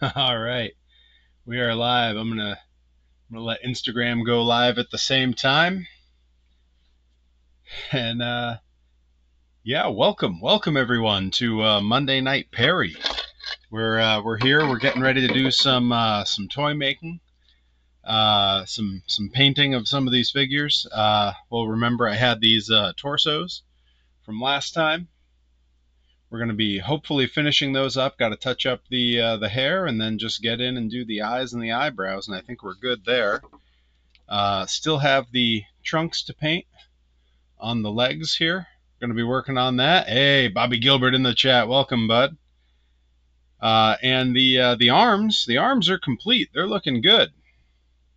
All right, we are live. I'm gonna let Instagram go live at the same time, and yeah, welcome everyone to Monday Night Perry. We're here. We're getting ready to do some toy making, some painting of some of these figures. Well, remember I had these torsos from last time. We're going to be hopefully finishing those up. Got to touch up the hair and then just get in and do the eyes and the eyebrows, and I think we're good there. Still have the trunks to paint on the legs here. Going to be working on that. Hey, Bobby Gilbert in the chat. Welcome, bud. And the arms are complete. They're looking good.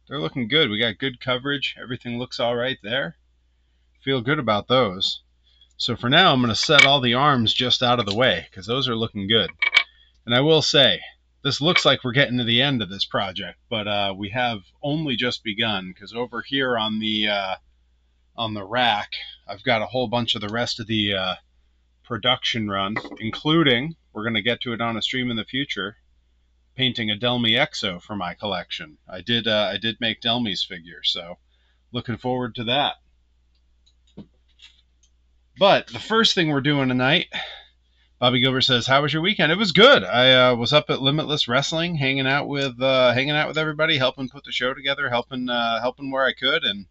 They're looking good. We got good coverage. Everything looks all right there. Feel good about those. So for now, I'm going to set all the arms just out of the way because those are looking good. And I will say, this looks like we're getting to the end of this project, but we have only just begun because over here on the rack, I've got a whole bunch of the rest of the production run, including, we're going to get to it on a stream in the future, painting a Delmy Exo for my collection. I did make Delmy's figure, so looking forward to that. But the first thing we're doing tonight, Bobby Gilbert says, "How was your weekend?" It was good. I was up at Limitless Wrestling, hanging out with everybody, helping put the show together, helping where I could, and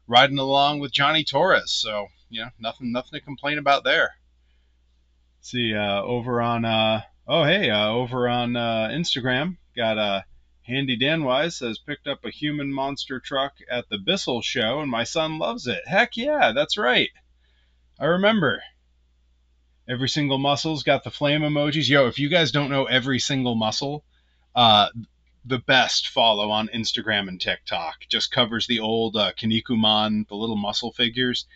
riding along with Johnny Torres. So nothing to complain about there. Let's see, over on Instagram, got Handy Danwise says, picked up a human monster truck at the Bissell show, and my son loves it. Heck yeah, that's right. I remember. Every single muscle's got the flame emojis. Yo, if you guys don't know every single muscle, the best follow on Instagram and TikTok. Just covers the old Kinnikuman, the little muscle figures.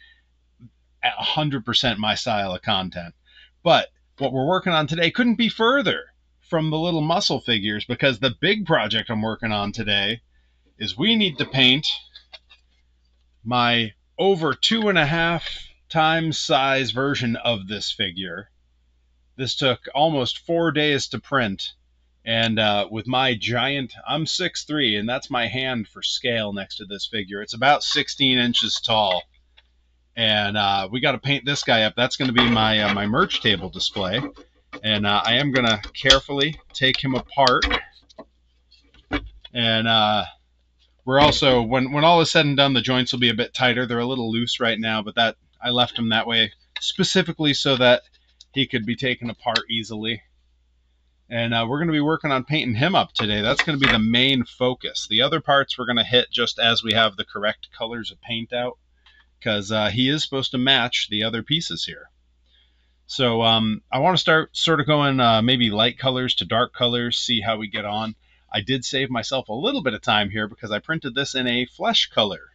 100% my style of content. But what we're working on today couldn't be further from the little muscle figures, because the big project I'm working on today is we need to paint my over 2.5 times size version of this figure. This took almost 4 days to print, and with my giant, I'm 6'3", and that's my hand for scale next to this figure. It's about 16 inches tall, and we got to paint this guy up. That's going to be my my merch table display, and I am going to carefully take him apart, and we're also, when all is said and done, the joints will be a bit tighter. They're a little loose right now, but that I left them that way specifically so that he could be taken apart easily. And we're going to be working on painting him up today. That's going to be the main focus. The other parts we're going to hit just as we have the correct colors of paint out, because he is supposed to match the other pieces here. So I want to start sort of going maybe light colors to dark colors, see how we get on. I did save myself a little bit of time here because I printed this in a flesh color.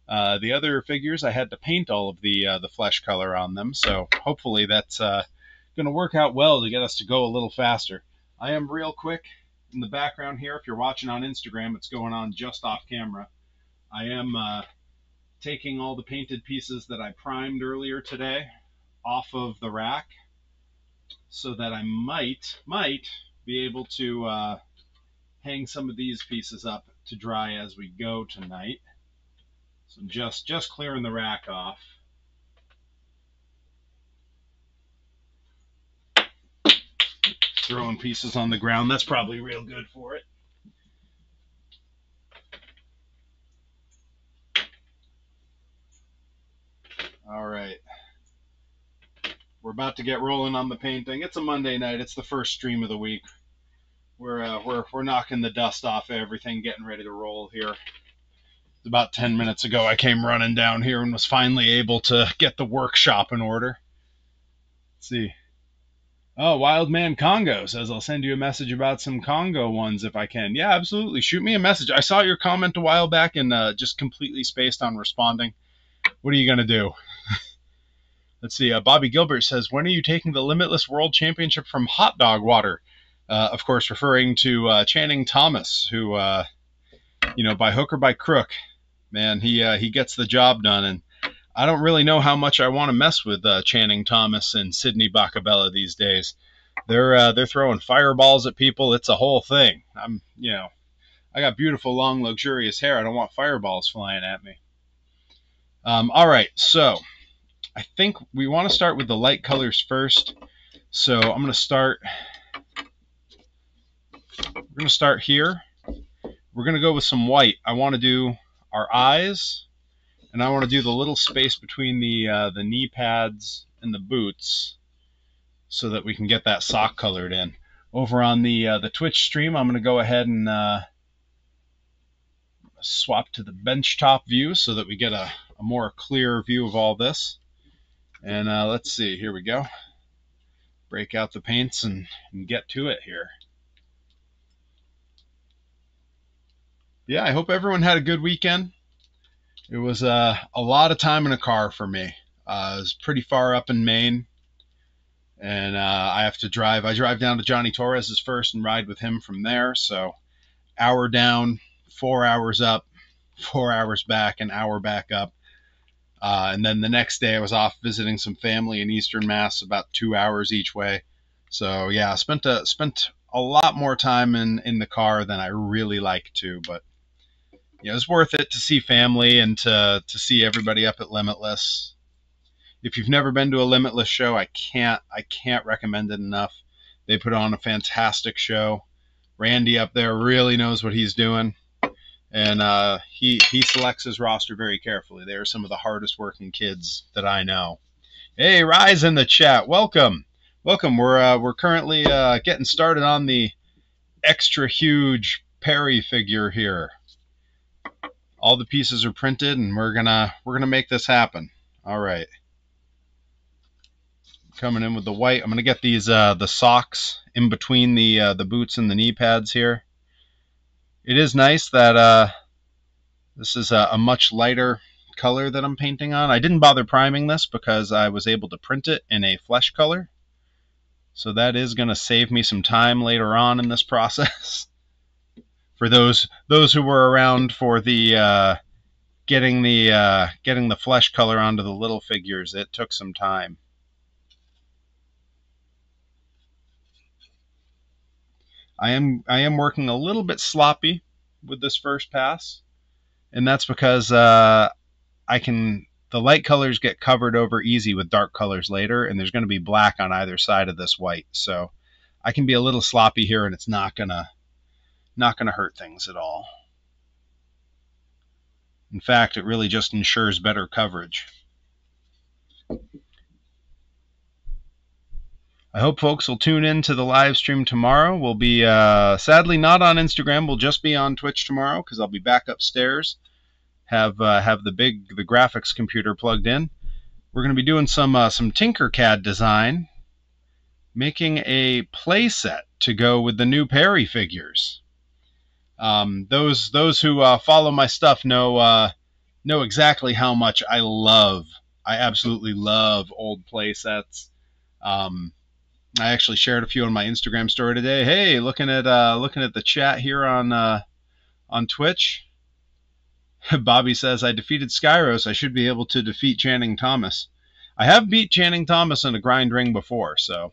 The other figures, I had to paint all of the flesh color on them, so hopefully that's going to work out well to get us to go a little faster. I am real quick in the background here. If you're watching on Instagram, it's going on just off camera. I am taking all the painted pieces that I primed earlier today off of the rack so that I might be able to hang some of these pieces up to dry as we go tonight. So I'm just clearing the rack off. Throwing pieces on the ground. That's probably real good for it. All right. We're about to get rolling on the painting. It's a Monday night. It's the first stream of the week. We're knocking the dust off everything, getting ready to roll here. About 10 minutes ago, I came running down here and was finally able to get the workshop in order. Let's see. Oh, Wildman Congo says, I'll send you a message about some Congo ones if I can. Yeah, absolutely. Shoot me a message. I saw your comment a while back and just completely spaced on responding. What are you going to do? Let's see. Bobby Gilbert says, when are you taking the Limitless World Championship from Hot Dog Water? Of course, referring to Channing Thomas, who, by hook or by crook, man, he gets the job done. And I don't really know how much I want to mess with Channing Thomas and Sydney Bacabella these days. they're throwing fireballs at people. It's a whole thing. I got beautiful, long, luxurious hair. I don't want fireballs flying at me. All right, so I think we want to start with the light colors first. So I'm going to start. We're going to start here. We're going to go with some white. I want to do our eyes, and I want to do the little space between the knee pads and the boots, so that we can get that sock colored in. Over on the Twitch stream, I'm going to go ahead and swap to the benchtop view so that we get a more clear view of all this. And let's see, here we go. Break out the paints and get to it here. Yeah, I hope everyone had a good weekend. It was a lot of time in a car for me. It was pretty far up in Maine, and I have to drive. I drive down to Johnny Torres's first and ride with him from there. So hour down, 4 hours up, 4 hours back, an hour back up. And then the next day I was off visiting some family in Eastern Mass, about 2 hours each way. So yeah, I spent a lot more time in the car than I really like to, but it was worth it to see family and to see everybody up at Limitless. If you've never been to a Limitless show, I can't recommend it enough. They put on a fantastic show. Randy up there really knows what he's doing, and he selects his roster very carefully. They are some of the hardest working kids that I know. Hey, Rise in the chat, welcome. We're currently getting started on the extra huge Perry figure here. All the pieces are printed, and we're gonna make this happen. All right. Coming in with the white. I'm gonna get these the socks in between the boots and the knee pads here. It is nice that this is a much lighter color that I'm painting on. I didn't bother priming this because I was able to print it in a flesh color. So that is going to save me some time later on in this process. For those who were around for the getting the flesh color onto the little figures, it took some time. I am working a little bit sloppy with this first pass, and that's because the light colors get covered over easy with dark colors later, and there's going to be black on either side of this white, so I can be a little sloppy here, and it's not gonna hurt things at all. In fact, it really just ensures better coverage. I hope folks will tune in to the live stream tomorrow. We'll be sadly not on Instagram. We'll just be on Twitch tomorrow because I'll be back upstairs. Have the graphics computer plugged in. We're going to be doing some Tinkercad design, making a play set to go with the new Perry figures. Those who follow my stuff know exactly how much I absolutely love old play sets. I actually shared a few on my Instagram story today. Hey, looking at the chat here on Twitch. Bobby says, I defeated Skyros. I should be able to defeat Channing Thomas. I have beat Channing Thomas in a grind ring before, so.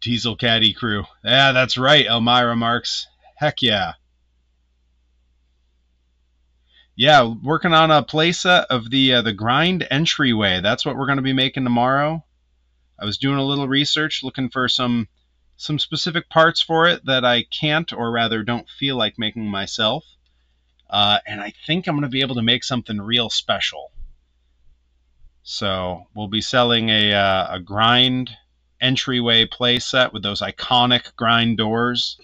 Diesel Caddy crew. Yeah, that's right, Elmira Marks. Heck yeah. Yeah, working on a playset of the grind entryway. That's what we're going to be making tomorrow. I was doing a little research, looking for some specific parts for it that I can't, or rather don't feel like making myself. And I think I'm going to be able to make something real special. So we'll be selling a grind entryway play set with those iconic grind doors.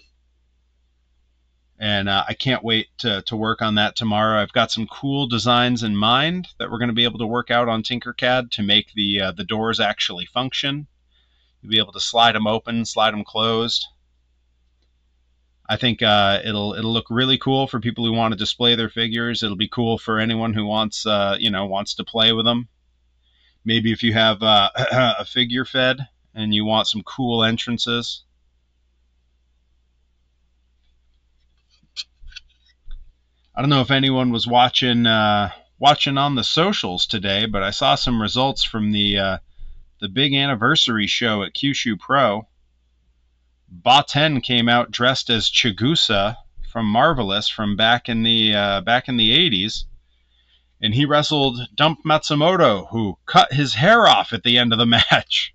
And I can't wait to work on that tomorrow. I've got some cool designs in mind that we're going to be able to work out on Tinkercad to make the doors actually function. You'll be able to slide them open, slide them closed. I think it'll look really cool for people who want to display their figures. It'll be cool for anyone who wants to play with them. Maybe if you have a figure fed and you want some cool entrances. I don't know if anyone was watching on the socials today, but I saw some results from the the big anniversary show at Kyushu Pro. Baten came out dressed as Chigusa from Marvelous from back in the 80s, and he wrestled Dump Matsumoto, who cut his hair off at the end of the match,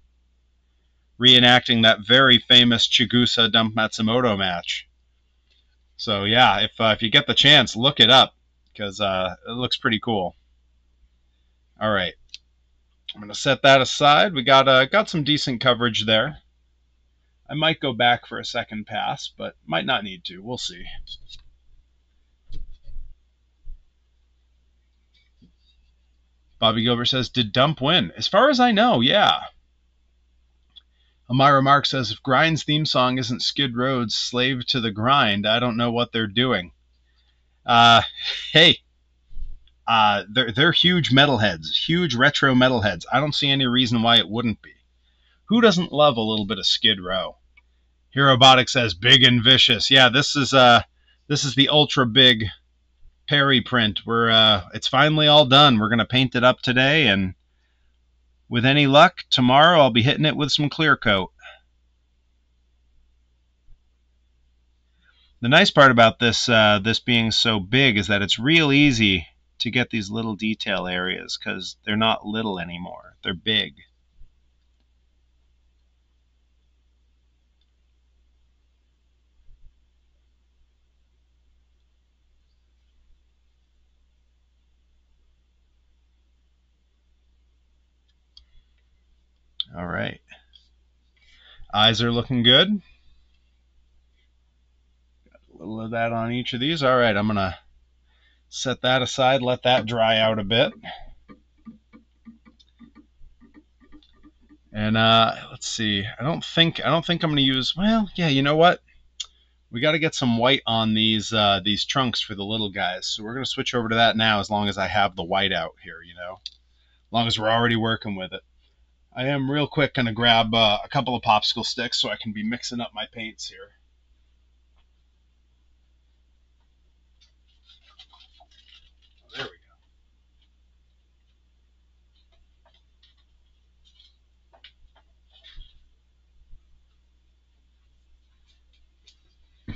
reenacting that very famous Chigusa Dump Matsumoto match. So yeah, if you get the chance, look it up because it looks pretty cool. All right, I'm gonna set that aside. We got some decent coverage there. I might go back for a second pass, but might not need to. We'll see. Bobby Gilbert says, did Dump win? As far as I know, yeah. Amira Mark says, if Grind's theme song isn't Skid Row's Slave to the Grind, I don't know what they're doing. Hey, they're huge metalheads, huge retro metalheads. I don't see any reason why it wouldn't be. Who doesn't love a little bit of Skid Row? Herobotic says, big and vicious. Yeah, this is the ultra big Perry print. It's finally all done. We're gonna paint it up today, and with any luck, tomorrow I'll be hitting it with some clear coat. The nice part about this being so big is that it's real easy to get these little detail areas because they're not little anymore. They're big. All right. Eyes are looking good. Got a little of that on each of these. All right, I'm going to set that aside, let that dry out a bit. And let's see. I don't think I'm going to use. Well, yeah. You know what? We got to get some white on these trunks for the little guys. So we're going to switch over to that now, as long as I have the white out here. You know, as long as we're already working with it. I am real quick going to grab a couple of popsicle sticks so I can be mixing up my paints here. There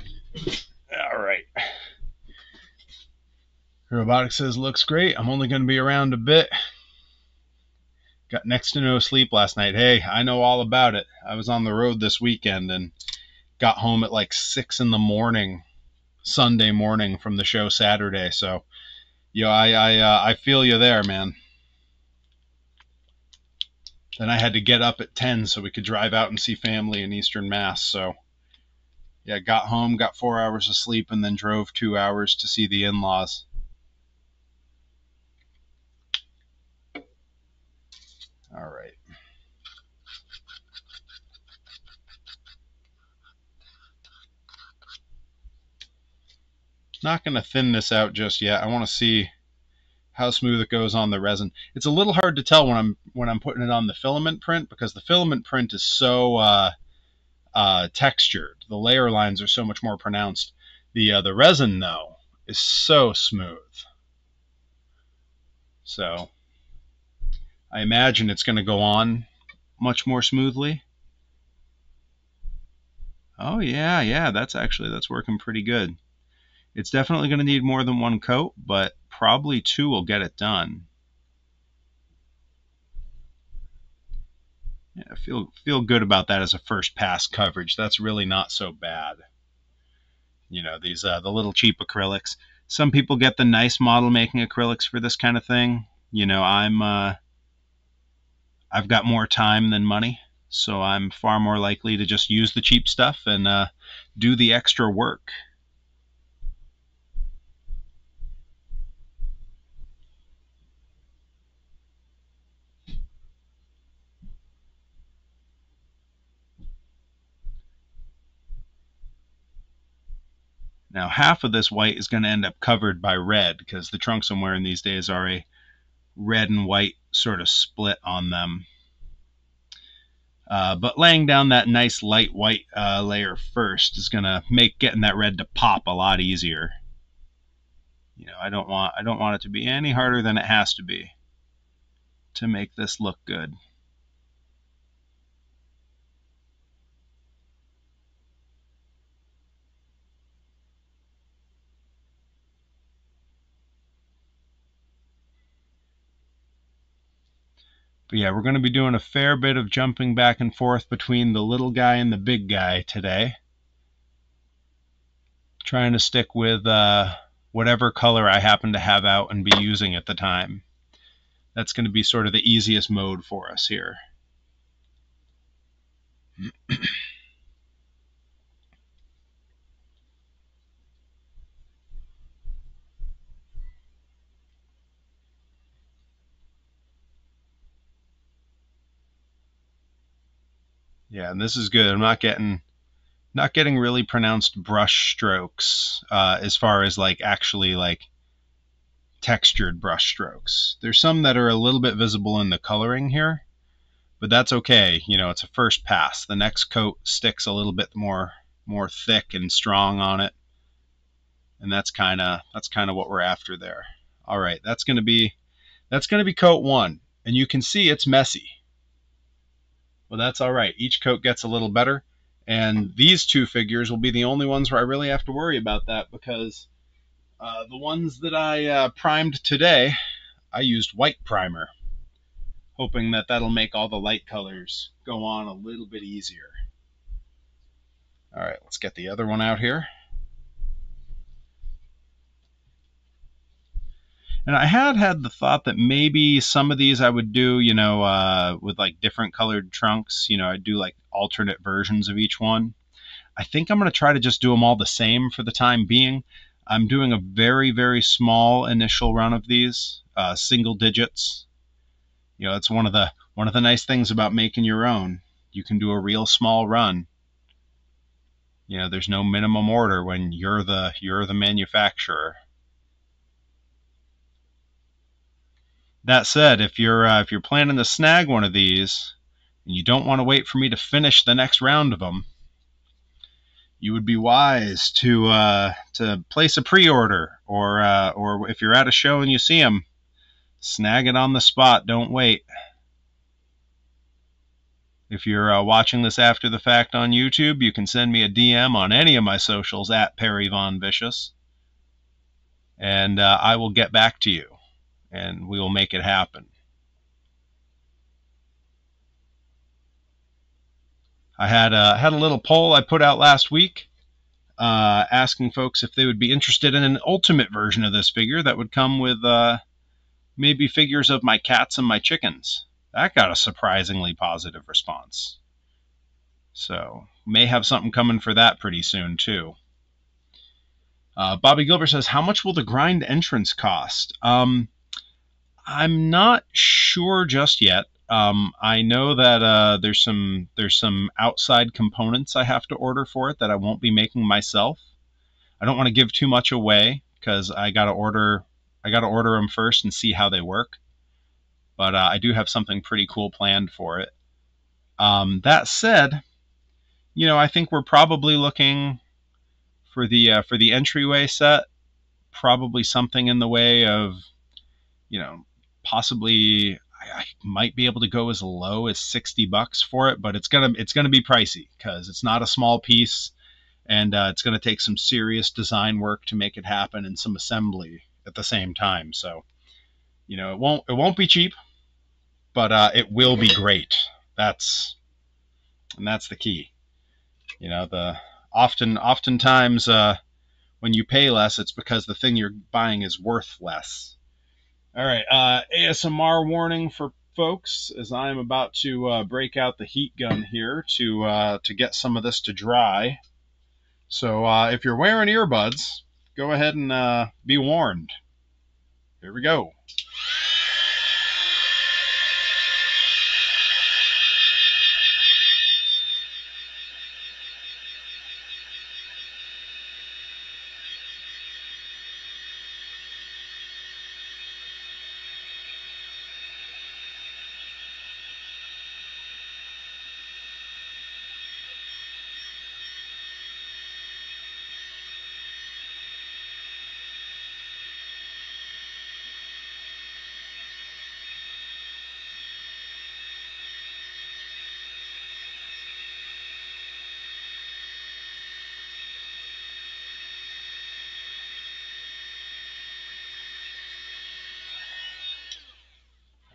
we go. All right. Robotic says, looks great. I'm only going to be around a bit. Got next to no sleep last night. Hey, I know all about it. I was on the road this weekend and got home at like 6 in the morning, Sunday morning from the show Saturday. So, I feel you there, man. Then I had to get up at 10 so we could drive out and see family in Eastern Mass. So, yeah, got home, got 4 hours of sleep, and then drove 2 hours to see the in-laws. All right. Not going to thin this out just yet. I want to see how smooth it goes on the resin. It's a little hard to tell when I'm putting it on the filament print because the filament print is so textured. The layer lines are so much more pronounced. The resin though is so smooth. So I imagine it's going to go on much more smoothly. Oh yeah, that's working pretty good. It's definitely going to need more than one coat, but probably 2 will get it done. Yeah, feel good about that as a first pass coverage. That's really not so bad. You know, these the little cheap acrylics. Some people get the nice model making acrylics for this kind of thing. You know, I've got more time than money, so I'm far more likely to just use the cheap stuff and do the extra work. Now, half of this white is going to end up covered by red because the trunks I'm wearing these days are a red and white sort of split on them. But laying down that nice light white layer first is going to make getting that red to pop a lot easier. You know, I don't want it to be any harder than it has to be to make this look good. But yeah, we're going to be doing a fair bit of jumping back and forth between the little guy and the big guy today. Trying to stick with whatever color I happen to have out and be using at the time. That's going to be sort of the easiest mode for us here. Yeah, and this is good. I'm not getting really pronounced brush strokes as far as like actually like textured brush strokes. There's some that are a little bit visible in the coloring here, but that's okay. You know, it's a first pass. The next coat sticks a little bit more thick and strong on it, and that's kind of what we're after there. All right, that's going to be coat 1, and you can see it's messy. Well, that's all right. Each coat gets a little better, and these two figures will be the only ones where I really have to worry about that, because the ones that I primed today, I used white primer, hoping that that'll make all the light colors go on a little bit easier. All right, let's get the other one out here. And I had the thought that maybe some of these I would do, you know, with like different colored trunks. You know, I'd do like alternate versions of each one. I think I'm going to try to just do them all the same for the time being. I'm doing a very, very small initial run of these, single digits. You know, it's one of the nice things about making your own. You can do a real small run. You know, there's no minimum order when you're the manufacturer. That said, if you're planning to snag one of these and you don't want to wait for me to finish the next round of them, you would be wise to place a pre-order, or if you're at a show and you see them, snag it on the spot. Don't wait. If you're watching this after the fact on YouTube, you can send me a DM on any of my socials at Perry Von Vicious, and I will get back to you, and we will make it happen. I had a little poll I put out last week, asking folks if they would be interested in an ultimate version of this figure that would come with maybe figures of my cats and my chickens. That got a surprisingly positive response. So may have something coming for that pretty soon too. Bobby Gilbert says, how much will the grind entrance cost? I'm not sure just yet. I know that there's some outside components I have to order for it that I won't be making myself. I don't want to give too much away because I gotta order them first and see how they work. But I do have something pretty cool planned for it. That said, you know, I think we're probably looking for the entryway set, probably something in the way of, you know, possibly I might be able to go as low as $60 for it, but it's gonna be pricey because it's not a small piece, and it's gonna take some serious design work to make it happen and some assembly at the same time. So, you know, it won't be cheap, but it will be great. That's the key. You know, oftentimes when you pay less, it's because the thing you're buying is worth less. All right, ASMR warning for folks as I'm about to break out the heat gun here to get some of this to dry. So if you're wearing earbuds, go ahead and be warned. Here we go.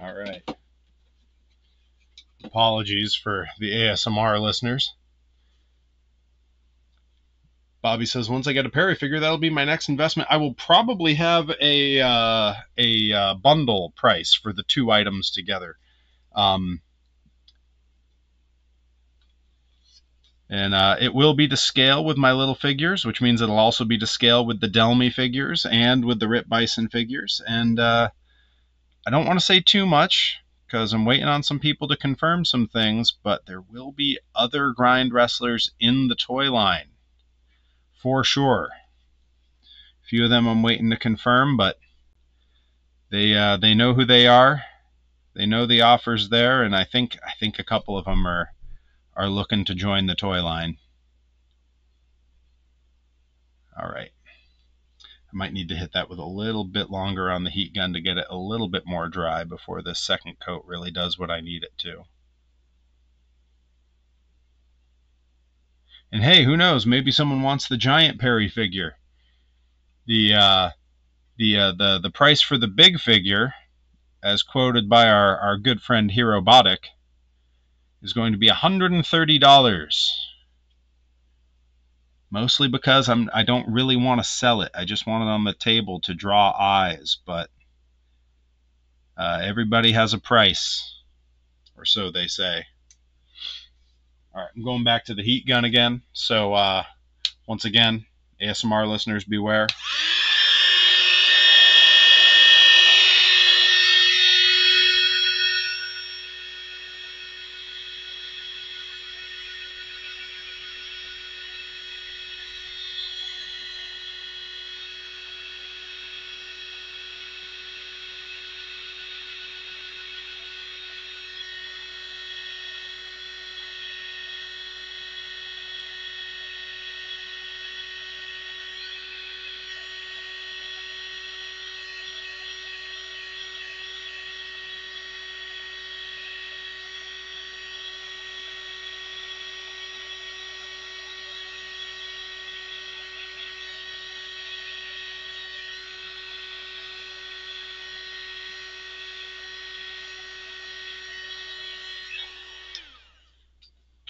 All right. Apologies for the ASMR listeners. Bobby says, once I get a Perry figure, that'll be my next investment. I will probably have a bundle price for the two items together. And it will be to scale with my little figures, which means it'll also be to scale with the Delmy figures and with the Rip Bison figures. And I don't want to say too much because I'm waiting on some people to confirm some things, but there will be other grind wrestlers in the toy line for sure. A few of them I'm waiting to confirm, but they know who they are. They know the offer's there, and I think a couple of them are looking to join the toy line. All right. I might need to hit that with a little bit longer on the heat gun to get it a little bit more dry before this second coat really does what I need it to. And hey, who knows? Maybe someone wants the giant Perry figure. The price for the big figure, as quoted by our good friend Herobotic, is going to be $130. Mostly because I don't really want to sell it. I just want it on the table to draw eyes. But everybody has a price, or so they say. All right, I'm going back to the heat gun again. So once again, ASMR listeners, beware.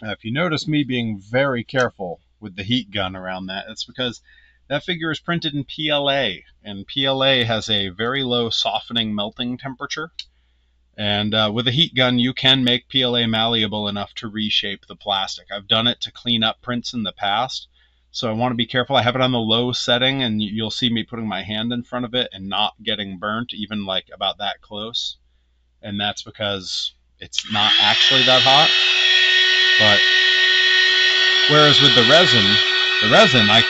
If you notice me being very careful with the heat gun around that, it's because that figure is printed in PLA, and PLA has a very low softening melting temperature. And with a heat gun, you can make PLA malleable enough to reshape the plastic. I've done it to clean up prints in the past, so I want to be careful. I have it on the low setting, and you'll see me putting my hand in front of it and not getting burnt, even like about that close. And that's because it's not actually that hot. But whereas with the resin I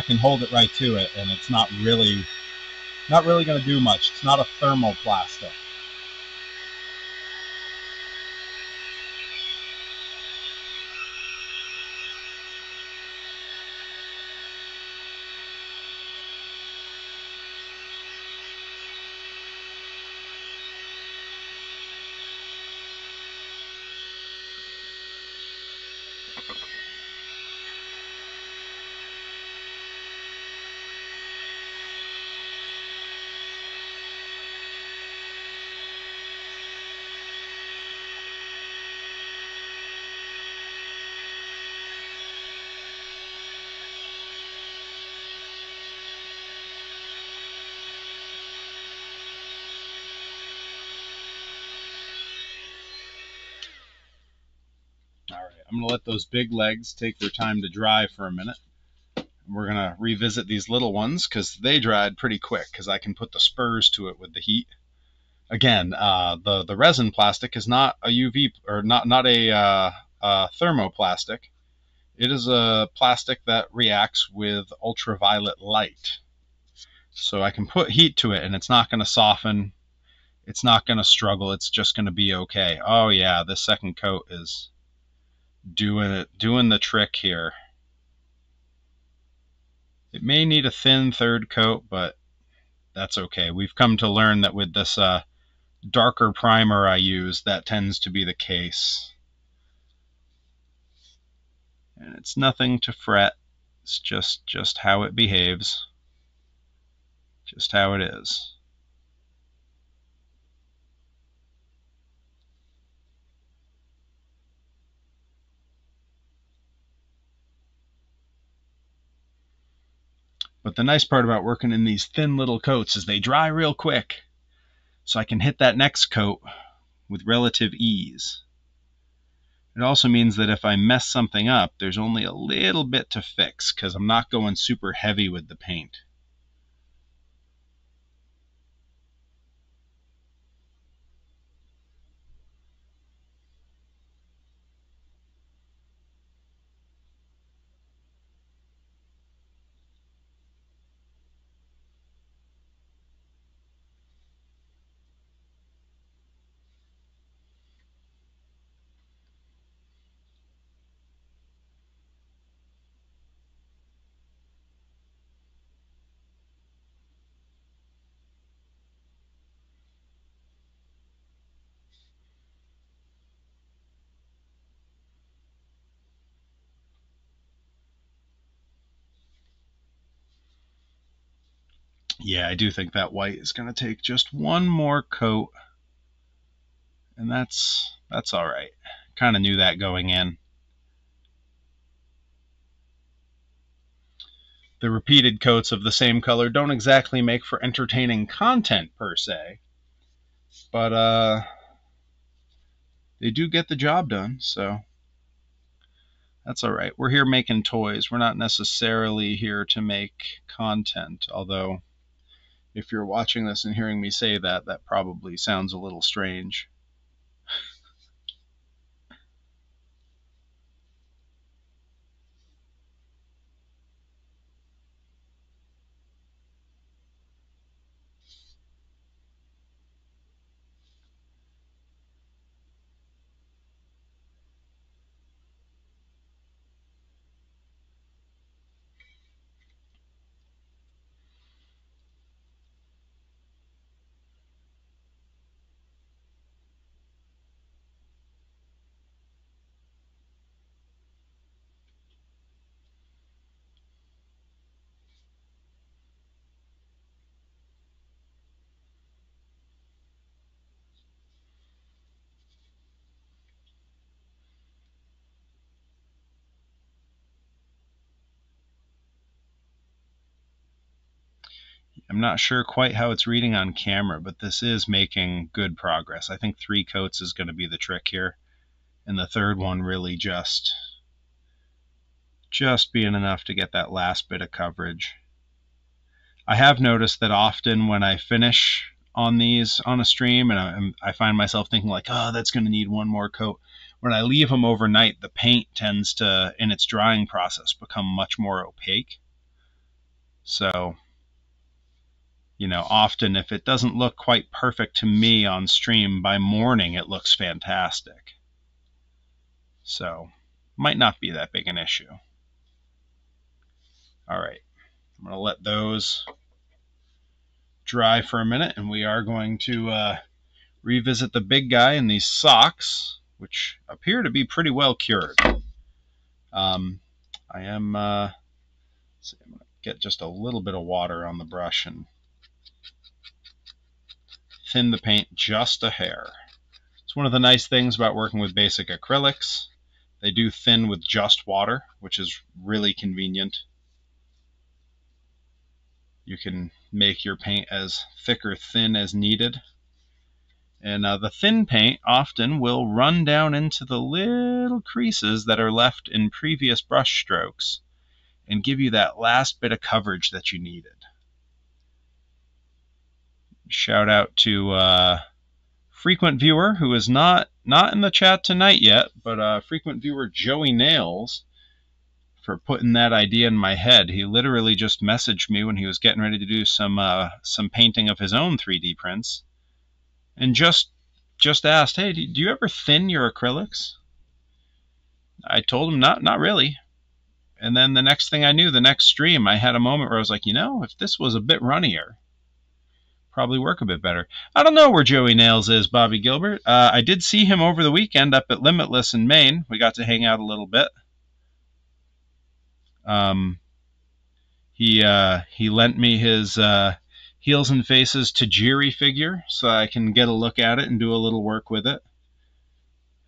can hold it right to it, and it's not really going to do much. It's not a thermoplastic. All right, I'm going to let those big legs take their time to dry for a minute. We're going to revisit these little ones because they dried pretty quick because I can put the spurs to it with the heat. Again, the resin plastic is not a UV or not a thermoplastic. It is a plastic that reacts with ultraviolet light. So I can put heat to it and it's not going to soften. It's not going to struggle. It's just going to be okay. Oh yeah, this second coat is doing the trick here. It may need a thin third coat, but that's okay. We've come to learn that with this darker primer I use, that tends to be the case. And it's nothing to fret. It's just how it behaves. Just how it is. But the nice part about working in these thin little coats is they dry real quick, so I can hit that next coat with relative ease. It also means that if I mess something up, there's only a little bit to fix because I'm not going super heavy with the paint. Yeah, I do think that white is going to take just one more coat, and that's all right. Kind of knew that going in. The repeated coats of the same color don't exactly make for entertaining content per se, but they do get the job done, so that's all right. We're here making toys. We're not necessarily here to make content, although if you're watching this and hearing me say that, that probably sounds a little strange. I'm not sure quite how it's reading on camera, but this is making good progress. I think 3 coats is going to be the trick here, and the third one really just being enough to get that last bit of coverage. I have noticed that often when I finish on these on a stream and I find myself thinking like, oh, that's going to need one more coat. When I leave them overnight, the paint tends to, in its drying process, become much more opaque. So, you know, often if it doesn't look quite perfect to me on stream, by morning it looks fantastic. So, might not be that big an issue. All right, I'm going to let those dry for a minute, and we are going to revisit the big guy in these socks, which appear to be pretty well cured. I am, see, I'm going to get just a little bit of water on the brush and thin the paint just a hair. It's one of the nice things about working with basic acrylics. They do thin with just water, which is really convenient. You can make your paint as thick or thin as needed. And the thin paint often will run down into the little creases that are left in previous brush strokes and give you that last bit of coverage that you needed. Shout out to frequent viewer who is not in the chat tonight yet, but frequent viewer Joey Nails for putting that idea in my head. He literally just messaged me when he was getting ready to do some painting of his own 3D prints, and just asked, hey, do you ever thin your acrylics? I told him not really. And then the next thing I knew, the next stream, I had a moment where I was like, you know, if this was a bit runnier, probably work a bit better. I don't know where Joey Nails is, Bobby Gilbert. I did see him over the weekend up at Limitless in Maine. We got to hang out a little bit. He lent me his Heels and Faces Tajiri figure so I can get a look at it and do a little work with it.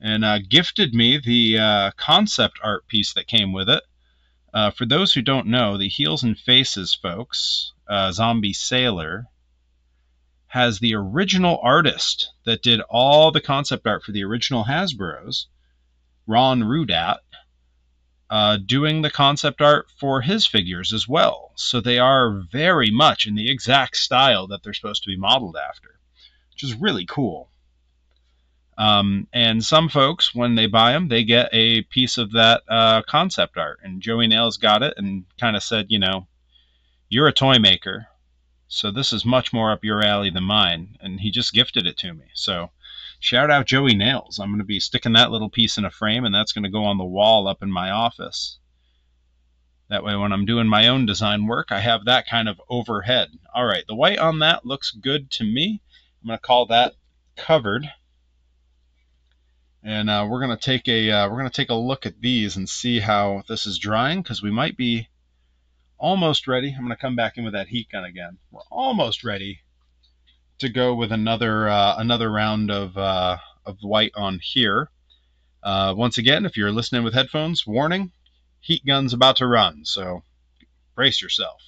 And gifted me the concept art piece that came with it. For those who don't know, the Heels and Faces folks, Zombie Sailor, has the original artist that did all the concept art for the original Hasbro's, Ron Rudat, doing the concept art for his figures as well. So they are very much in the exact style that they're supposed to be modeled after, which is really cool. And some folks, when they buy them, they get a piece of that concept art. And Joey Nails got it and kind of said, you know, you're a toy maker, so this is much more up your alley than mine. And he just gifted it to me. So shout out Joey Nails. I'm going to be sticking that little piece in a frame, and that's going to go on the wall up in my office. That way, when I'm doing my own design work, I have that kind of overhead. All right, the white on that looks good to me. I'm going to call that covered. And we're gonna take a look at these and see how this is drying, because we might be almost ready. I'm gonna come back in with that heat gun again. We're almost ready to go with another round of white on here. Once again, if you're listening with headphones, warning: heat gun's about to run, so brace yourself.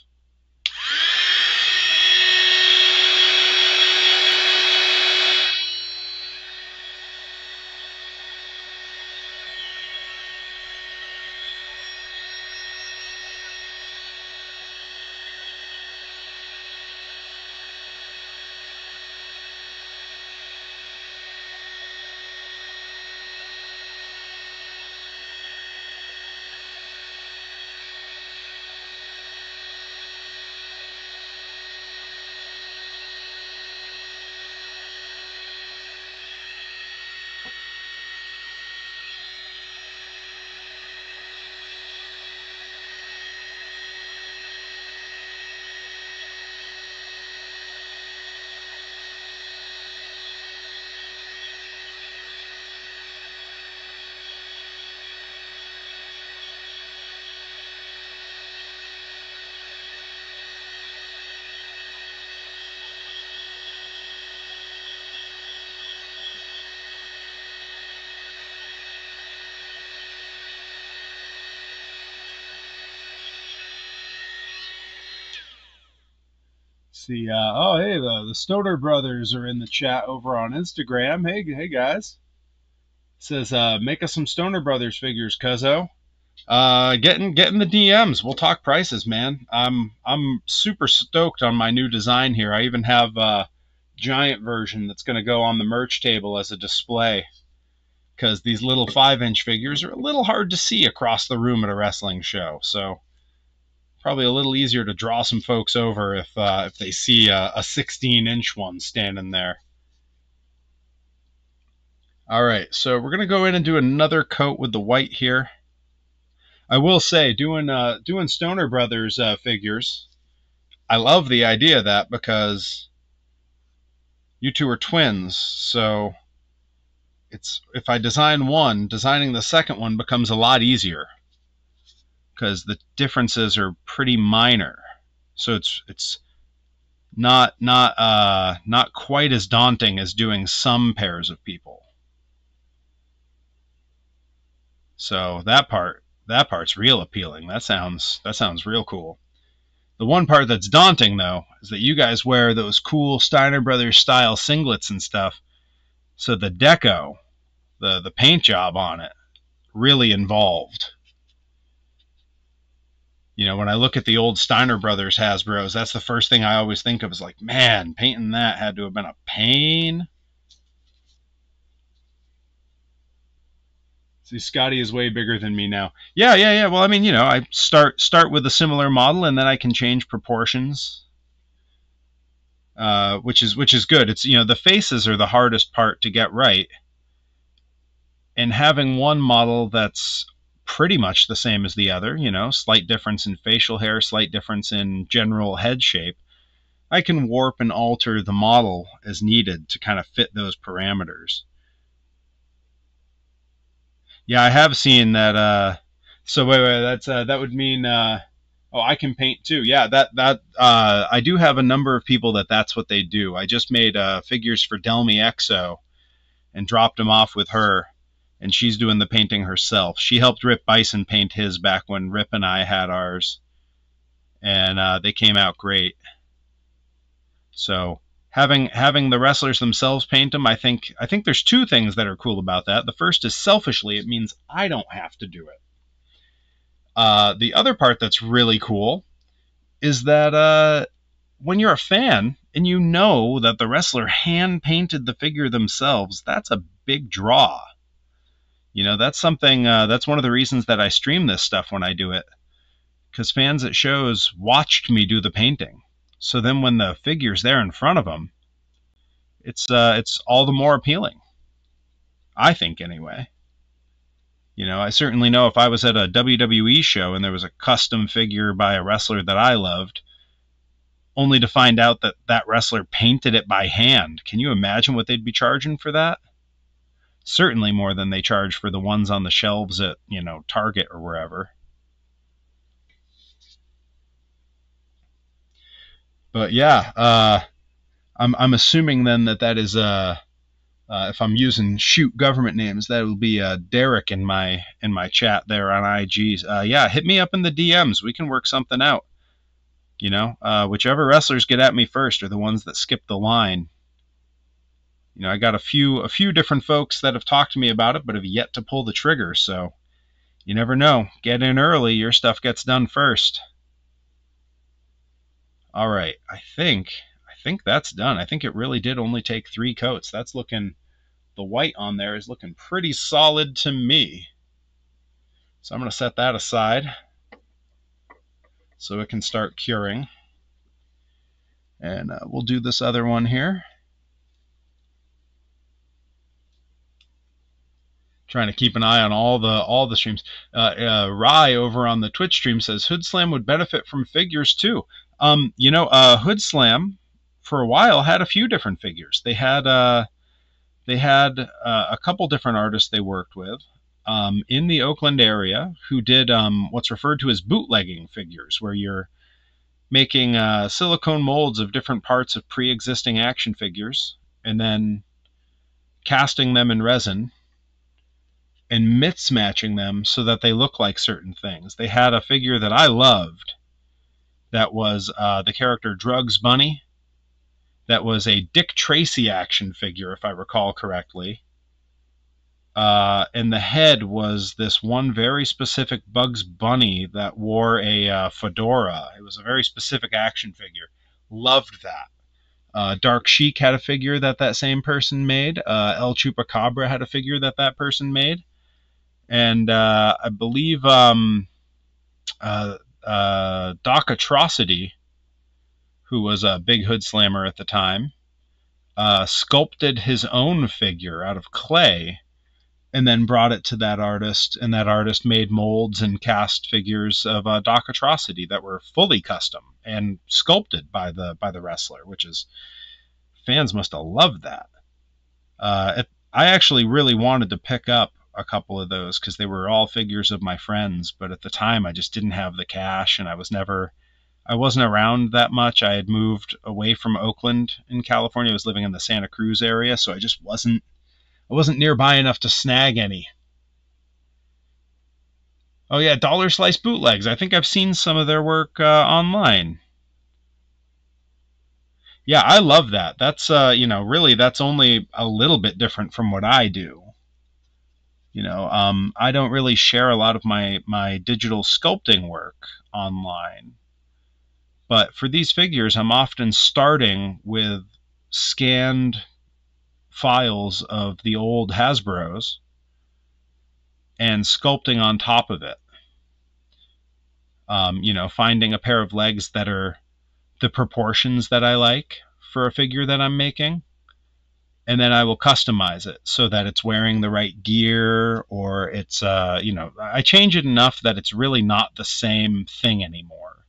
See, oh hey, the Stoner brothers are in the chat over on Instagram. Hey guys. Says, make us some Stoner Brothers figures, cuzzo. Getting the DMs. We'll talk prices, man. I'm super stoked on my new design here. I even have a giant version that's going to go on the merch table as a display, because these little 5-inch figures are a little hard to see across the room at a wrestling show. So probably a little easier to draw some folks over if they see a 16-inch one standing there. All right, so we're gonna go in and do another coat with the white here. I will say, doing Stoner Brothers figures, I love the idea of that, because you two are twins, so if I design one, designing the second one becomes a lot easier, because the differences are pretty minor. So it's not quite as daunting as doing some pairs of people. So that part's real appealing. That sounds real cool. The one part that's daunting, though, is that you guys wear those cool Steiner Brothers style singlets and stuff. So the deco, the paint job on it, really involved. You know, when I look at the old Steiner Brothers Hasbro's, that's the first thing I always think of, is like, man, painting that had to have been a pain. See, Scotty is way bigger than me now. Yeah. Well, I mean, you know, I start with a similar model, and then I can change proportions, which is good. It's, you know, the faces are the hardest part to get right, and having one model that's pretty much the same as the other, you know, slight difference in facial hair, slight difference in general head shape, I can warp and alter the model as needed to kind of fit those parameters. Yeah, I have seen that. So wait, that's that would mean. Oh, I can paint too. Yeah, I do have a number of people that's what they do. I just made figures for Delmy Exo and dropped them off with her, and she's doing the painting herself. She helped Rip Bison paint his back when Rip and I had ours, and they came out great. So having the wrestlers themselves paint them, I think there's two things that are cool about that. The first is, selfishly, it means I don't have to do it. The other part that's really cool is that when you're a fan and you know that the wrestler hand painted the figure themselves, that's a big draw. You know, that's something, that's one of the reasons that I stream this stuff when I do it, because fans at shows watched me do the painting. So then when the figure's there in front of them, it's all the more appealing, I think, anyway. You know, I certainly know if I was at a WWE show and there was a custom figure by a wrestler that I loved, only to find out that that wrestler painted it by hand, can you imagine what they'd be charging for that? Certainly more than they charge for the ones on the shelves at, you know, Target or wherever. But yeah, I'm assuming then that is if I'm using shoot government names, that will be Derek in my chat there on IGs. Yeah, hit me up in the DMs. We can work something out. You know, whichever wrestlers get at me first are the ones that skip the line. You know, I got a few different folks that have talked to me about it, but have yet to pull the trigger. So you never know. Get in early. Your stuff gets done first. All right. I think that's done. I think it really did only take 3 coats. That's looking, the white on there is looking pretty solid to me. So I'm going to set that aside so it can start curing. And we'll do this other one here. Trying to keep an eye on all the streams. Rye over on the Twitch stream says Hood Slam would benefit from figures too. You know, Hood Slam for a while had a few different figures. They had a couple different artists they worked with in the Oakland area who did what's referred to as bootlegging figures, where you're making silicone molds of different parts of pre-existing action figures and then casting them in resin and mismatching them so that they look like certain things. They had a figure that I loved that was the character Drugs Bunny. That was a Dick Tracy action figure, if I recall correctly. And the head was this one very specific Bugs Bunny that wore a fedora. It was a very specific action figure. Loved that. Dark Sheik had a figure that same person made. El Chupacabra had a figure that person made. And I believe Doc Atrocity, who was a big Hood Slammer at the time, sculpted his own figure out of clay and then brought it to that artist, and that artist made molds and cast figures of Doc Atrocity that were fully custom and sculpted by the wrestler, which is, fans must have loved that. I actually really wanted to pick up a couple of those because they were all figures of my friends, but at the time I just didn't have the cash, and I wasn't around that much. I had moved away from Oakland in California. I was living in the Santa Cruz area, so I just wasn't nearby enough to snag any. Oh yeah, Dollar Slice Bootlegs. I think I've seen some of their work online. Yeah, I love that. That's you know, really that's only a little bit different from what I do. You know, I don't really share a lot of my digital sculpting work online. But for these figures, I'm often starting with scanned files of the old Hasbros and sculpting on top of it. You know, finding a pair of legs that are the proportions that I like for a figure that I'm making. And then I will customize it so that it's wearing the right gear, or it's, you know, I change it enough that it's really not the same thing anymore.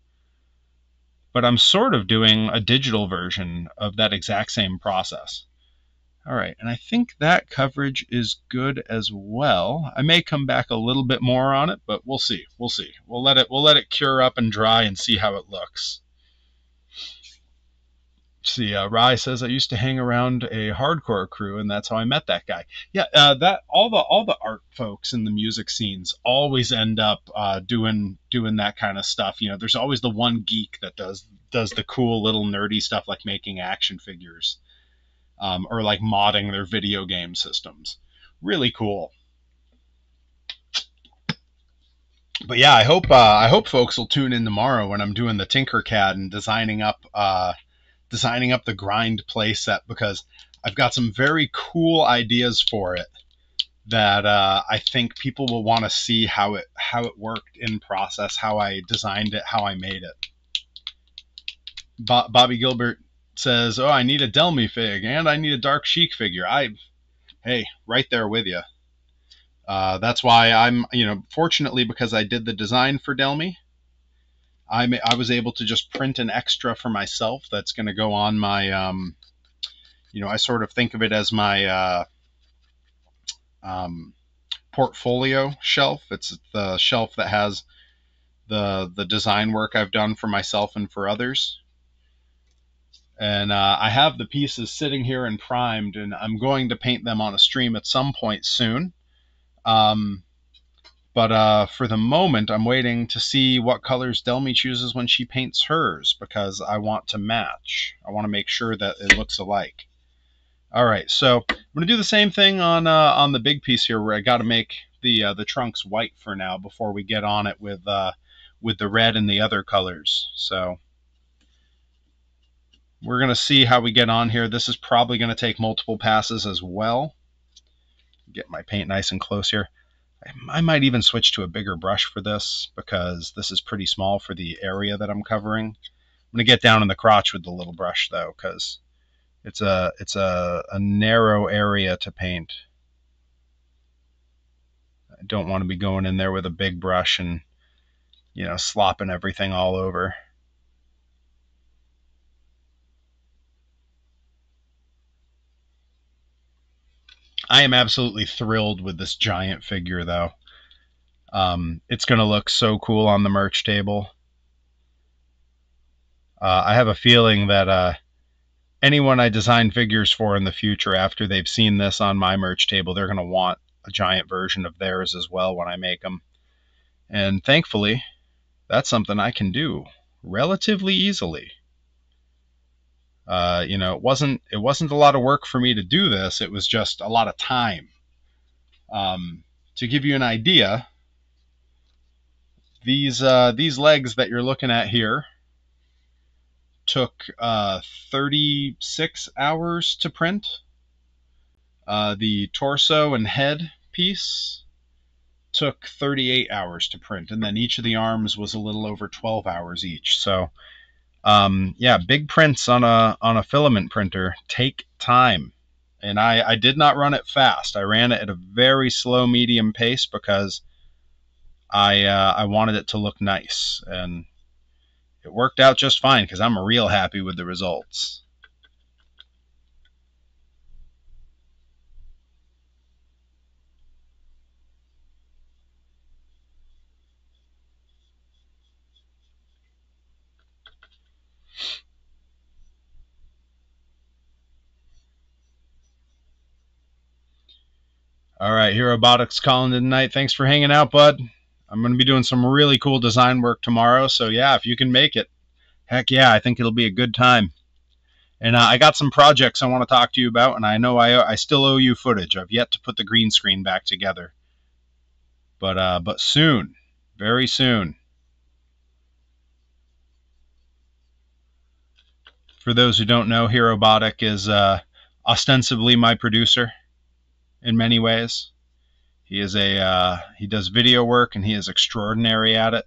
But I'm sort of doing a digital version of that exact same process. All right, and I think that coverage is good as well. I may come back a little bit more on it, but we'll see. We'll see. We'll let it cure up and dry and see how it looks. See, Rye says I used to hang around a hardcore crew, and that's how I met that guy. Yeah, that all the art folks in the music scenes always end up doing that kind of stuff. You know, there's always the one geek that does the cool little nerdy stuff like making action figures, or like modding their video game systems. Really cool. But yeah, I hope folks will tune in tomorrow when I'm doing the Tinkercad and designing up the grind playset, because I've got some very cool ideas for it that I think people will want to see how it worked in process, how I designed it, how I made it. Bobby Gilbert says, "Oh, I need a Delmy fig and I need a Dark Sheik figure." Hey, right there with you. That's why fortunately, because I did the design for Delmy, I was able to just print an extra for myself that's going to go on my I sort of think of it as my um, portfolio shelf. It's the shelf that has the design work I've done for myself and for others. And I have the pieces sitting here and primed, and I'm going to paint them on a stream at some point soon. Um, but for the moment, I'm waiting to see what colors Delmy chooses when she paints hers, because I want to match. I want to make sure that it looks alike. All right, so I'm gonna do the same thing on the big piece here, where I got to make the trunks white for now before we get on it with the red and the other colors. So we're gonna see how we get on here. This is probably gonna take multiple passes as well. Get my paint nice and close here. I might even switch to a bigger brush for this, because this is pretty small for the area that I'm covering. I'm gonna get down in the crotch with the little brush though, because it's a narrow area to paint. I don't want to be going in there with a big brush and slopping everything all over. I am absolutely thrilled with this giant figure though. It's going to look so cool on the merch table. I have a feeling that anyone I design figures for in the future, after they've seen this on my merch table, they're going to want a giant version of theirs as well when I make them. And thankfully, that's something I can do relatively easily. It wasn't a lot of work for me to do this. It was just a lot of time. To give you an idea, these legs that you're looking at here took 36 hours to print. The torso and head piece took 38 hours to print, and then each of the arms was a little over 12 hours each. So yeah, big prints on a filament printer take time, and I did not run it fast. I ran it at a very slow medium pace, because I wanted it to look nice, and it worked out just fine, because I'm real happy with the results. All right, here Robotics calling tonight. Thanks for hanging out, bud. I'm going to be doing some really cool design work tomorrow, so yeah, if you can make it, heck yeah, I think it'll be a good time. And I got some projects I want to talk to you about, and I know I still owe you footage. I've yet to put the green screen back together, but soon, very soon. For those who don't know, Herobotic is ostensibly my producer in many ways. He does video work, and he is extraordinary at it.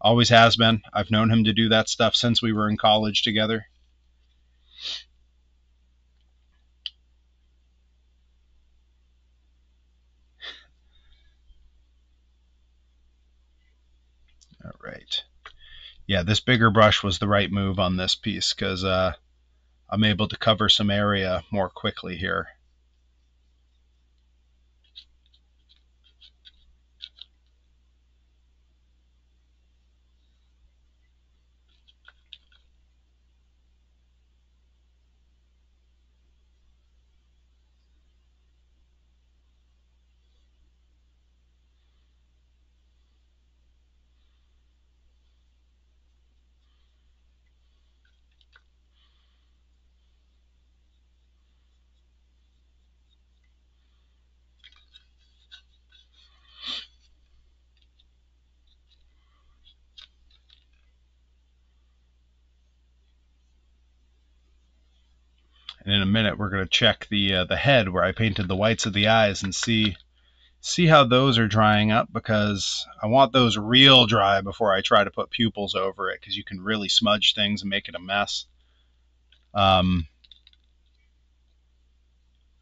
Always has been. I've known him to do that stuff since we were in college together. All right. Yeah, this bigger brush was the right move on this piece, because I'm able to cover some area more quickly here. And in a minute, we're going to check the head where I painted the whites of the eyes and see how those are drying up, because I want those real dry before I try to put pupils over it, because you can really smudge things and make it a mess. I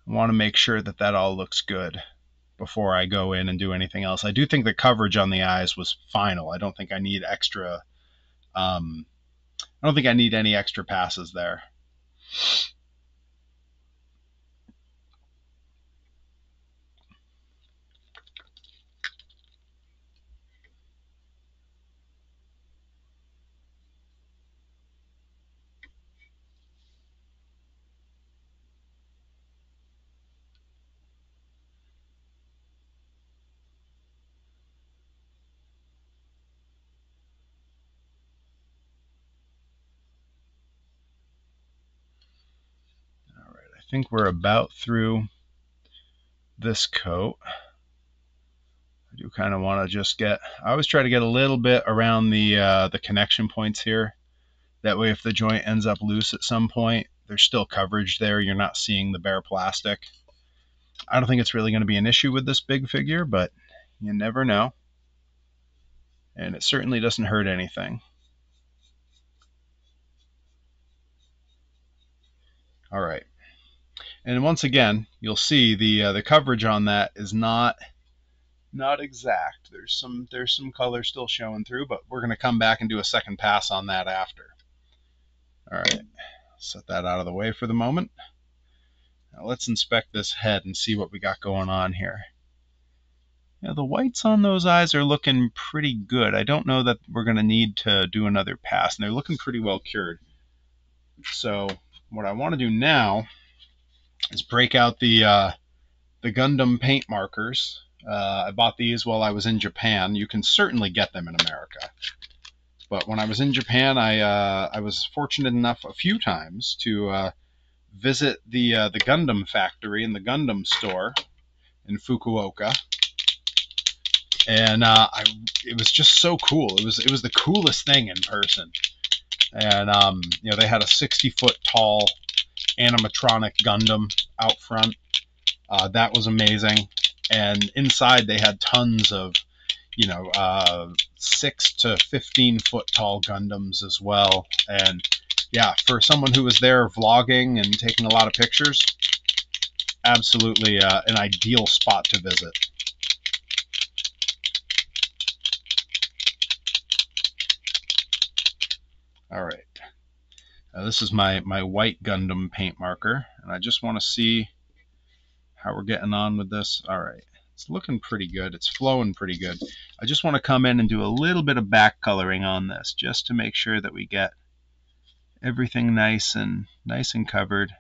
want to make sure that that all looks good before I go in and do anything else. I do think the coverage on the eyes was final. I don't think I need extra. I don't think I need any extra passes there. All right, I think we're about through this coat. I do kind of want to just get, I always try to get a little bit around the connection points here. That way, if the joint ends up loose at some point, there's still coverage there. You're not seeing the bare plastic. I don't think it's really going to be an issue with this big figure, but you never know. And it certainly doesn't hurt anything. All right. And once again, you'll see the coverage on that is not exact. There's some color still showing through, but we're going to come back and do a second pass on that after. All right. Set that out of the way for the moment. Now let's inspect this head and see what we got going on here. Now the whites on those eyes are looking pretty good. I don't know that we're going to need to do another pass, and they're looking pretty well cured. So what I want to do now is break out the Gundam paint markers. I bought these while I was in Japan. You can certainly get them in America. But when I was in Japan, I was fortunate enough a few times to visit the Gundam factory and the Gundam store in Fukuoka, and it was just so cool. It was the coolest thing in person, and they had a 60-foot tall animatronic Gundam out front. That was amazing, and inside they had tons of 6 to 15-foot tall Gundams as well. And yeah, for someone who was there vlogging and taking a lot of pictures, absolutely an ideal spot to visit. All right, this is my white Gundam paint marker, and I just want to see how we're getting on with this. All right, it's looking pretty good. It's flowing pretty good. I just want to come in and do a little bit of back coloring on this, just to make sure that we get everything nice and covered.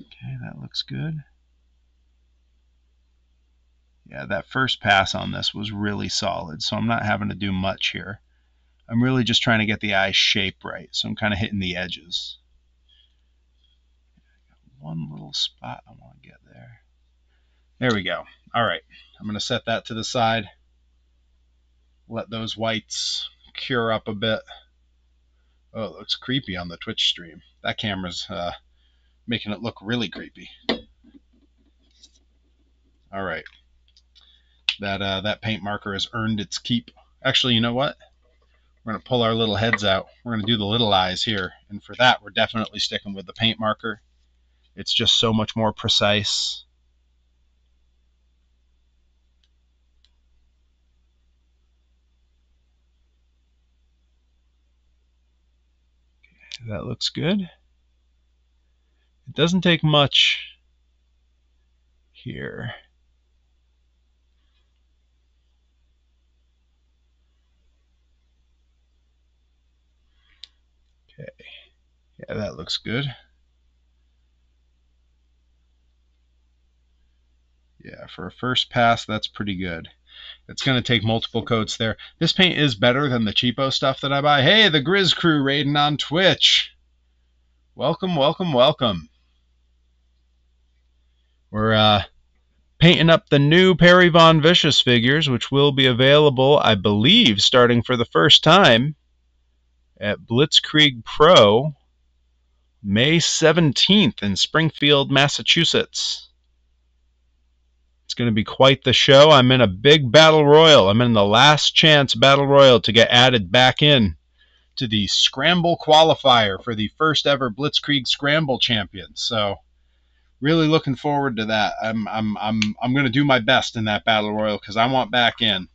Okay, that looks good. Yeah, that first pass on this was really solid, so I'm not having to do much here. I'm really just trying to get the eye shape right, so I'm kind of hitting the edges. One little spot I want to get there. There we go. All right, I'm going to set that to the side. Let those whites cure up a bit. Oh, it looks creepy on the Twitch stream. That camera's making it look really creepy. All right. That paint marker has earned its keep. Actually, you know what? We're going to pull our little heads out. We're going to do the little eyes here. And for that, we're definitely sticking with the paint marker. It's just so much more precise. Okay, that looks good. It doesn't take much here. Okay. Yeah, that looks good. Yeah, for a first pass, that's pretty good. It's going to take multiple coats there. This paint is better than the cheapo stuff that I buy. Hey, the Grizz Crew raiding on Twitch. Welcome, welcome, welcome. We're Painting up the new Perry Von Vicious figures, which will be available, I believe, starting for the first time at Blitzkrieg Pro May 17th in Springfield, Massachusetts. It's going to be quite the show. I'm in a big battle royal. I'm in the last chance battle royal to get added back in to the Scramble qualifier for the first ever Blitzkrieg Scramble champions. So really looking forward to that. I'm going to do my best in that battle royal because I want back in.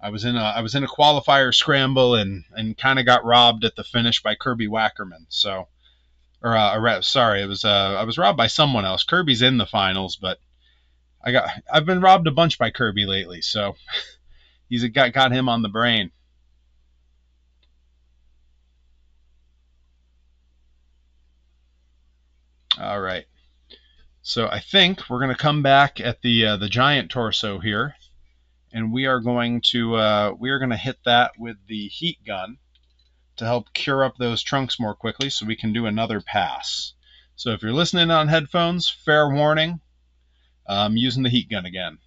I was in a qualifier scramble and kind of got robbed at the finish by Kirby Wackerman. So, sorry, it was I was robbed by someone else. Kirby's in the finals, but I've been robbed a bunch by Kirby lately. So he's got him on the brain. All right. So I think we're going to come back at the giant torso here, and we are going to hit that with the heat gun to help cure up those trunks more quickly, so we can do another pass. So if you're listening on headphones, fair warning, I'm using the heat gun again.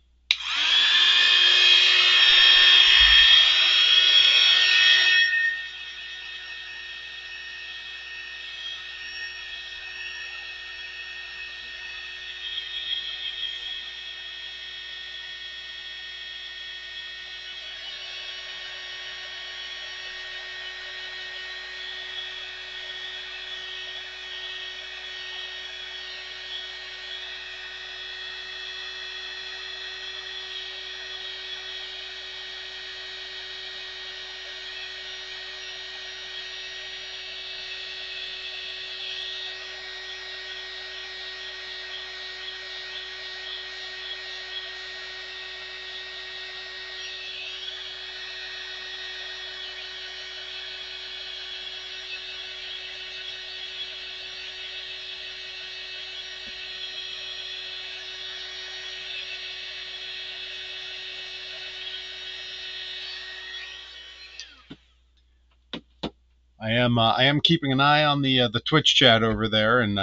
I am keeping an eye on the Twitch chat over there, and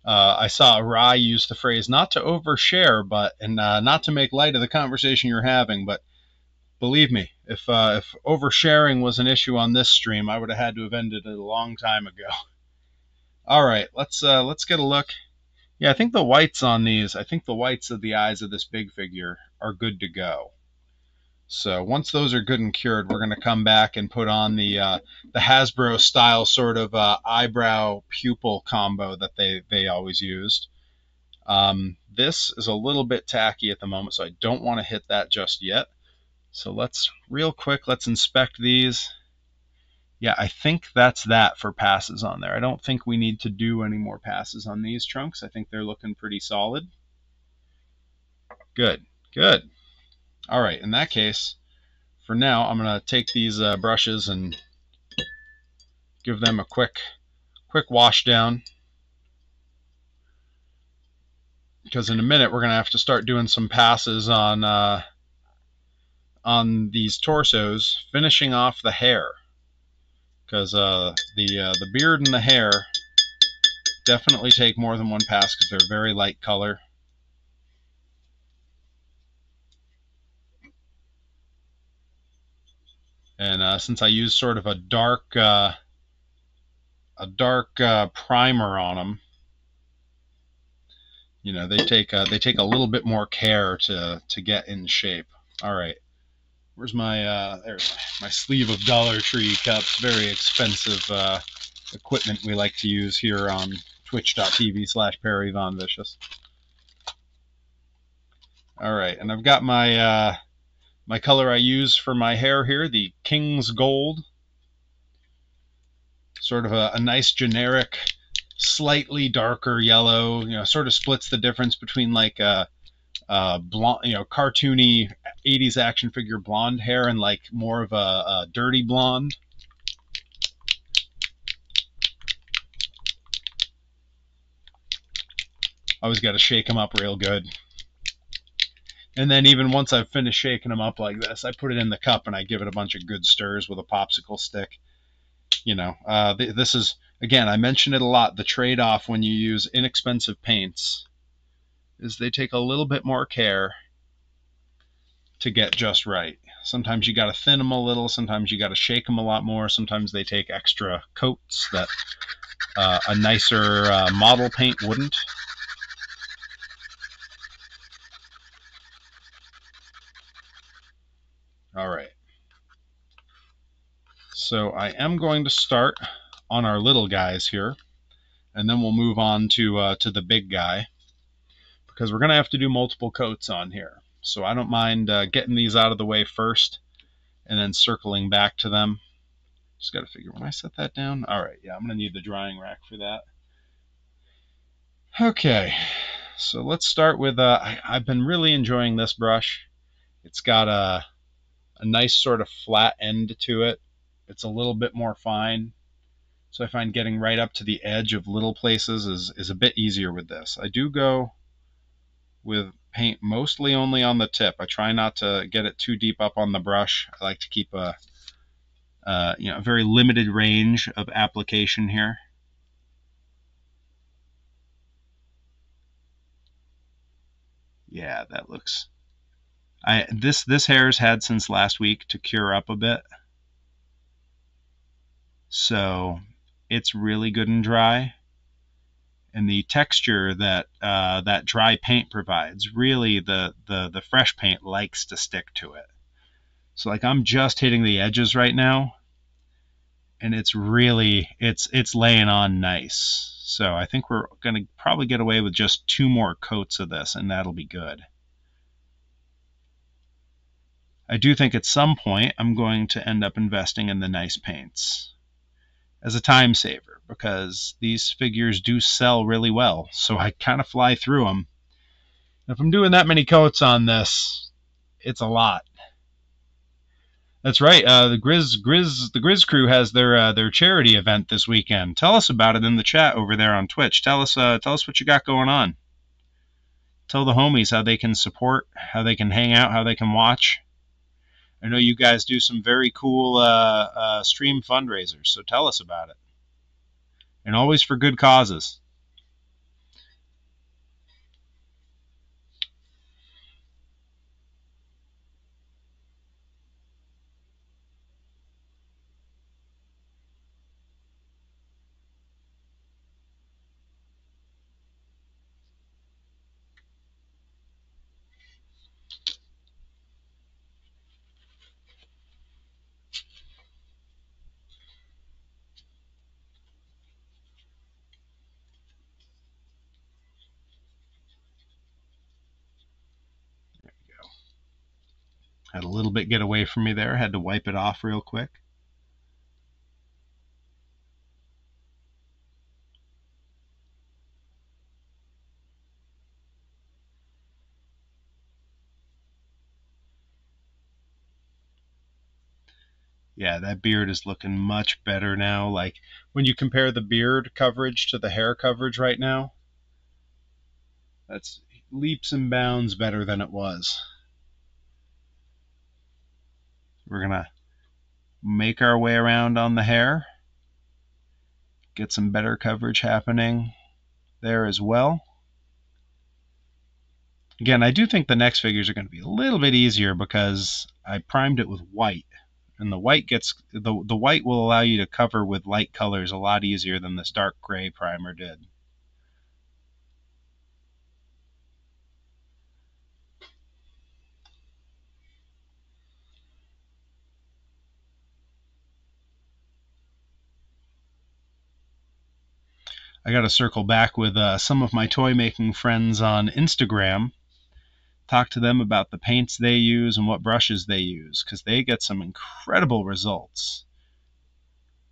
I saw Rai use the phrase not to overshare, but not to make light of the conversation you're having. But believe me, if oversharing was an issue on this stream, I would have had to have ended it a long time ago. All right, let's get a look. Yeah, I think the whites on these, I think the whites of the eyes of this big figure are good to go. So once those are good and cured, we're going to come back and put on the Hasbro style sort of eyebrow pupil combo that they always used. This is a little bit tacky at the moment, so I don't want to hit that just yet. So let's inspect these. Yeah, I think that's that for passes on there. I don't think we need to do any more passes on these trunks. I think they're looking pretty solid. Good, good. All right, in that case, for now, I'm going to take these brushes and give them a quick wash down, because in a minute we're going to have to start doing some passes on these torsos, finishing off the hair, because the beard and the hair definitely take more than one pass because they're very light color. And since I use sort of a dark primer on them, you know, they take a little bit more care to get in shape. All right, where's my there's my sleeve of Dollar Tree cups. Very expensive equipment we like to use here on twitch.tv/Perry Von Vicious. All right, and I've got my my color I use for my hair here, the King's Gold. Sort of a nice generic, slightly darker yellow. You know, sort of splits the difference between like a blonde, you know, cartoony 80s action figure blonde hair and like more of a dirty blonde. Always got to shake them up real good. And then even once I've finished shaking them up like this, I put it in the cup and I give it a bunch of good stirs with a popsicle stick. You know, this is, again, I mention it a lot, the trade-off when you use inexpensive paints is they take a little bit more care to get just right. Sometimes you got to thin them a little, sometimes you got to shake them a lot more, sometimes they take extra coats that a nicer model paint wouldn't. All right. So I am going to start on our little guys here, and then we'll move on to the big guy, because we're going to have to do multiple coats on here. So I don't mind getting these out of the way first and then circling back to them. Just got to figure when I set that down. All right, yeah, I'm going to need the drying rack for that. Okay, so let's start with, I've been really enjoying this brush. It's got a nice sort of flat end to it. It's a little bit more fine. So I find getting right up to the edge of little places is a bit easier with this. I do go with paint mostly only on the tip. I try not to get it too deep up on the brush. I like to keep a very limited range of application here. Yeah, that looks. This hair's had since last week to cure up a bit, so it's really good and dry. And the texture that that dry paint provides, really the fresh paint likes to stick to it. So like I'm just hitting the edges right now, and it's really it's laying on nice. So I think we're gonna probably get away with just 2 more coats of this, and that'll be good. I do think at some point I'm going to end up investing in the nice paints as a time saver, because these figures do sell really well, so I kind of fly through them. If I'm doing that many coats on this, it's a lot. That's right. The Grizz crew has their charity event this weekend. Tell us about it in the chat over there on Twitch. Tell us what you got going on. Tell the homies how they can support, how they can hang out, how they can watch. I know you guys do some very cool stream fundraisers, so tell us about it. And always for good causes. There you go. Had a little bit get away from me there. Had to wipe it off real quick. Yeah, that beard is looking much better now. Like when you compare the beard coverage to the hair coverage right now, that's leaps and bounds better than it was. We're gonna make our way around on the hair, get some better coverage happening there as well. Again, I do think the next figures are going to be a little bit easier because I primed it with white, and the white will allow you to cover with light colors a lot easier than this dark gray primer did. I got to circle back with some of my toy making friends on Instagram, talk to them about the paints they use and what brushes they use, because they get some incredible results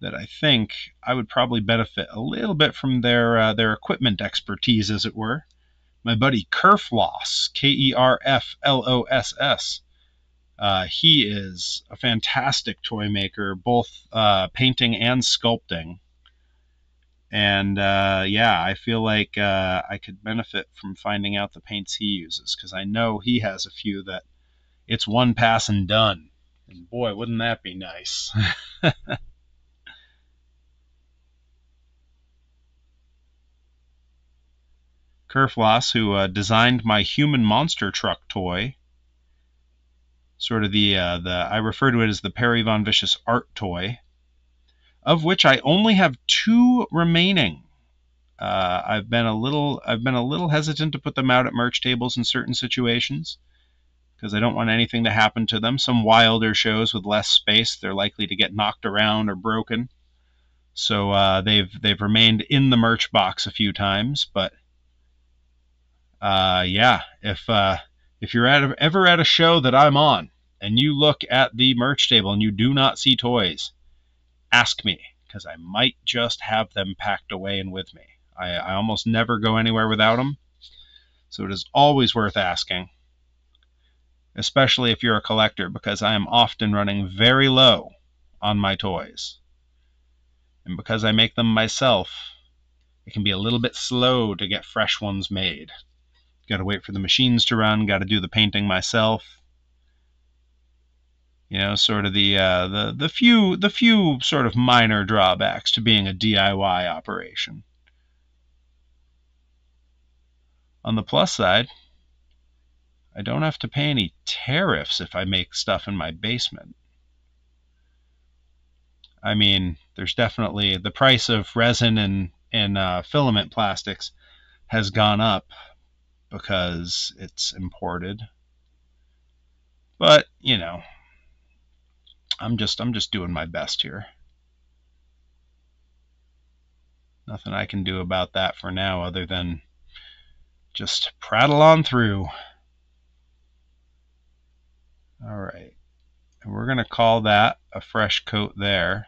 that I think I would probably benefit a little bit from their equipment expertise, as it were. My buddy Kerfloss, Kerfloss, he is a fantastic toy maker, both painting and sculpting. And yeah, I feel like I could benefit from finding out the paints he uses, because I know he has a few that it's one pass and done. And boy, wouldn't that be nice. Kerfloss, who designed my Human Monster Truck toy. Sort of I refer to it as the Perry Von Vicious art toy, of which I only have 2 remaining. I've been a little hesitant to put them out at merch tables in certain situations because I don't want anything to happen to them. Some wilder shows with less space, they're likely to get knocked around or broken. So they've remained in the merch box a few times, but yeah, if you're ever at a show that I'm on and you look at the merch table and you do not see toys, ask me, because I might just have them packed away and with me. I almost never go anywhere without them, so it is always worth asking, especially if you're a collector, because I am often running very low on my toys. And because I make them myself, it can be a little bit slow to get fresh ones made. Got to wait for the machines to run, got to do the painting myself. You know, sort of the few sort of minor drawbacks to being a DIY operation. On the plus side, I don't have to pay any tariffs if I make stuff in my basement. I mean, there's definitely the price of resin and filament plastics has gone up because it's imported. But, you know, I'm just doing my best here. Nothing I can do about that for now other than just prattle on through. All right. And we're going to call that a fresh coat there.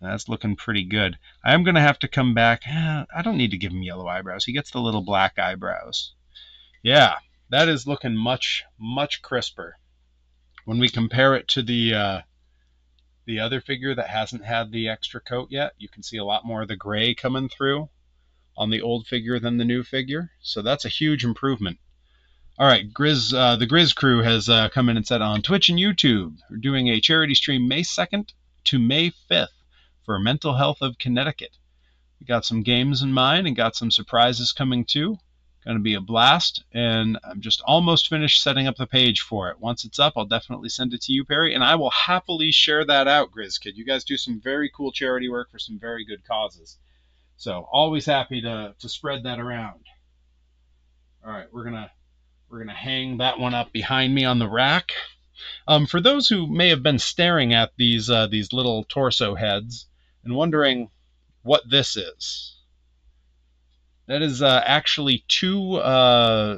That's looking pretty good. I am going to have to come back. I don't need to give him yellow eyebrows. He gets the little black eyebrows. Yeah, that is looking much, much crisper. When we compare it to the other figure that hasn't had the extra coat yet, you can see a lot more of the gray coming through on the old figure than the new figure. So that's a huge improvement. All right, the Grizz crew has come in and said on Twitch and YouTube, we're doing a charity stream May 2nd to May 5th for Mental Health of Connecticut. We got some games in mind and got some surprises coming too. Going to be a blast, and I'm just almost finished setting up the page for it. Once it's up, I'll definitely send it to you, Perry, and I will happily share that out, Grizz Kid. You guys do some very cool charity work for some very good causes. So always happy to spread that around. All right, we're gonna hang that one up behind me on the rack. For those who may have been staring at these little torso heads and wondering what this is, that is actually 2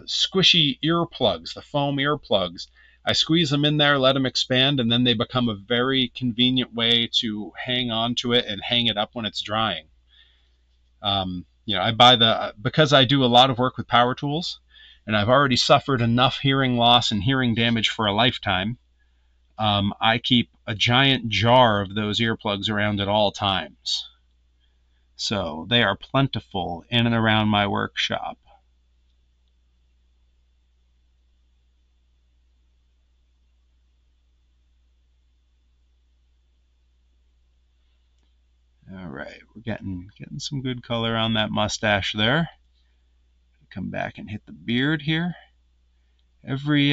squishy earplugs, the foam earplugs. I squeeze them in there, let them expand, and then they become a very convenient way to hang on to it and hang it up when it's drying. You know, I buy because I do a lot of work with power tools, and I've already suffered enough hearing loss and hearing damage for a lifetime. I keep a giant jar of those earplugs around at all times. So they are plentiful in and around my workshop. All right, we're getting some good color on that mustache there. Come back and hit the beard here. Every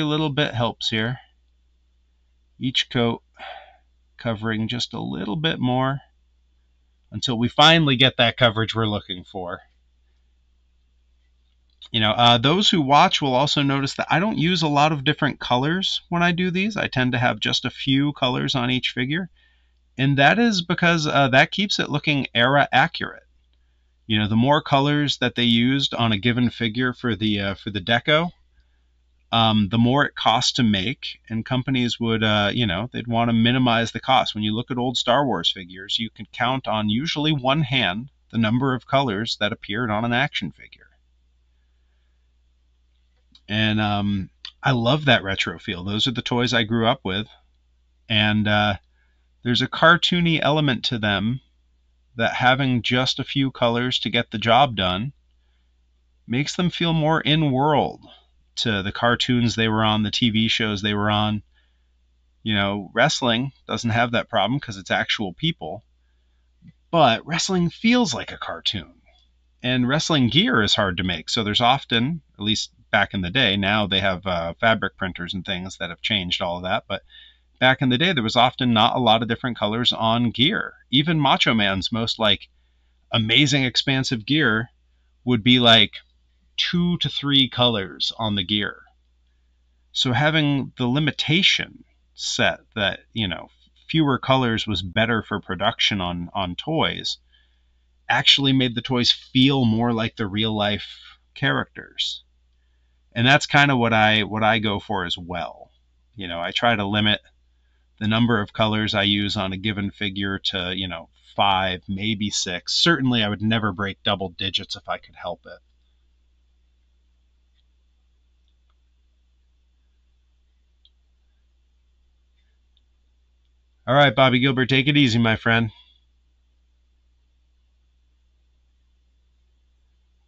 little bit helps here. Each coat covering just a little bit more until we finally get that coverage we're looking for. You know, those who watch will also notice that I don't use a lot of different colors when I do these. I tend to have just a few colors on each figure, and that is because that keeps it looking era accurate. You know, the more colors that they used on a given figure for the deco, the more it costs to make, and companies would, you know, they'd want to minimize the cost. When you look at old Star Wars figures, you can count on usually one hand the number of colors that appeared on an action figure. And I love that retro feel. Those are the toys I grew up with, and there's a cartoony element to them that having just a few colors to get the job done makes them feel more in-world to the cartoons they were on, the TV shows they were on. You know, wrestling doesn't have that problem because it's actual people, but wrestling feels like a cartoon. And wrestling gear is hard to make. So there's often, at least back in the day, now they have fabric printers and things that have changed all of that. But back in the day, there was often not a lot of different colors on gear. Even Macho Man's most like amazing expansive gear would be like 2 to 3 colors on the gear. So having the limitation set that, fewer colors was better for production on toys actually made the toys feel more like the real life characters. And that's kind of what I go for as well. I try to limit the number of colors I use on a given figure to, 5, maybe 6. Certainly I would never break double digits if I could help it. All right, Bobby Gilbert, take it easy, my friend.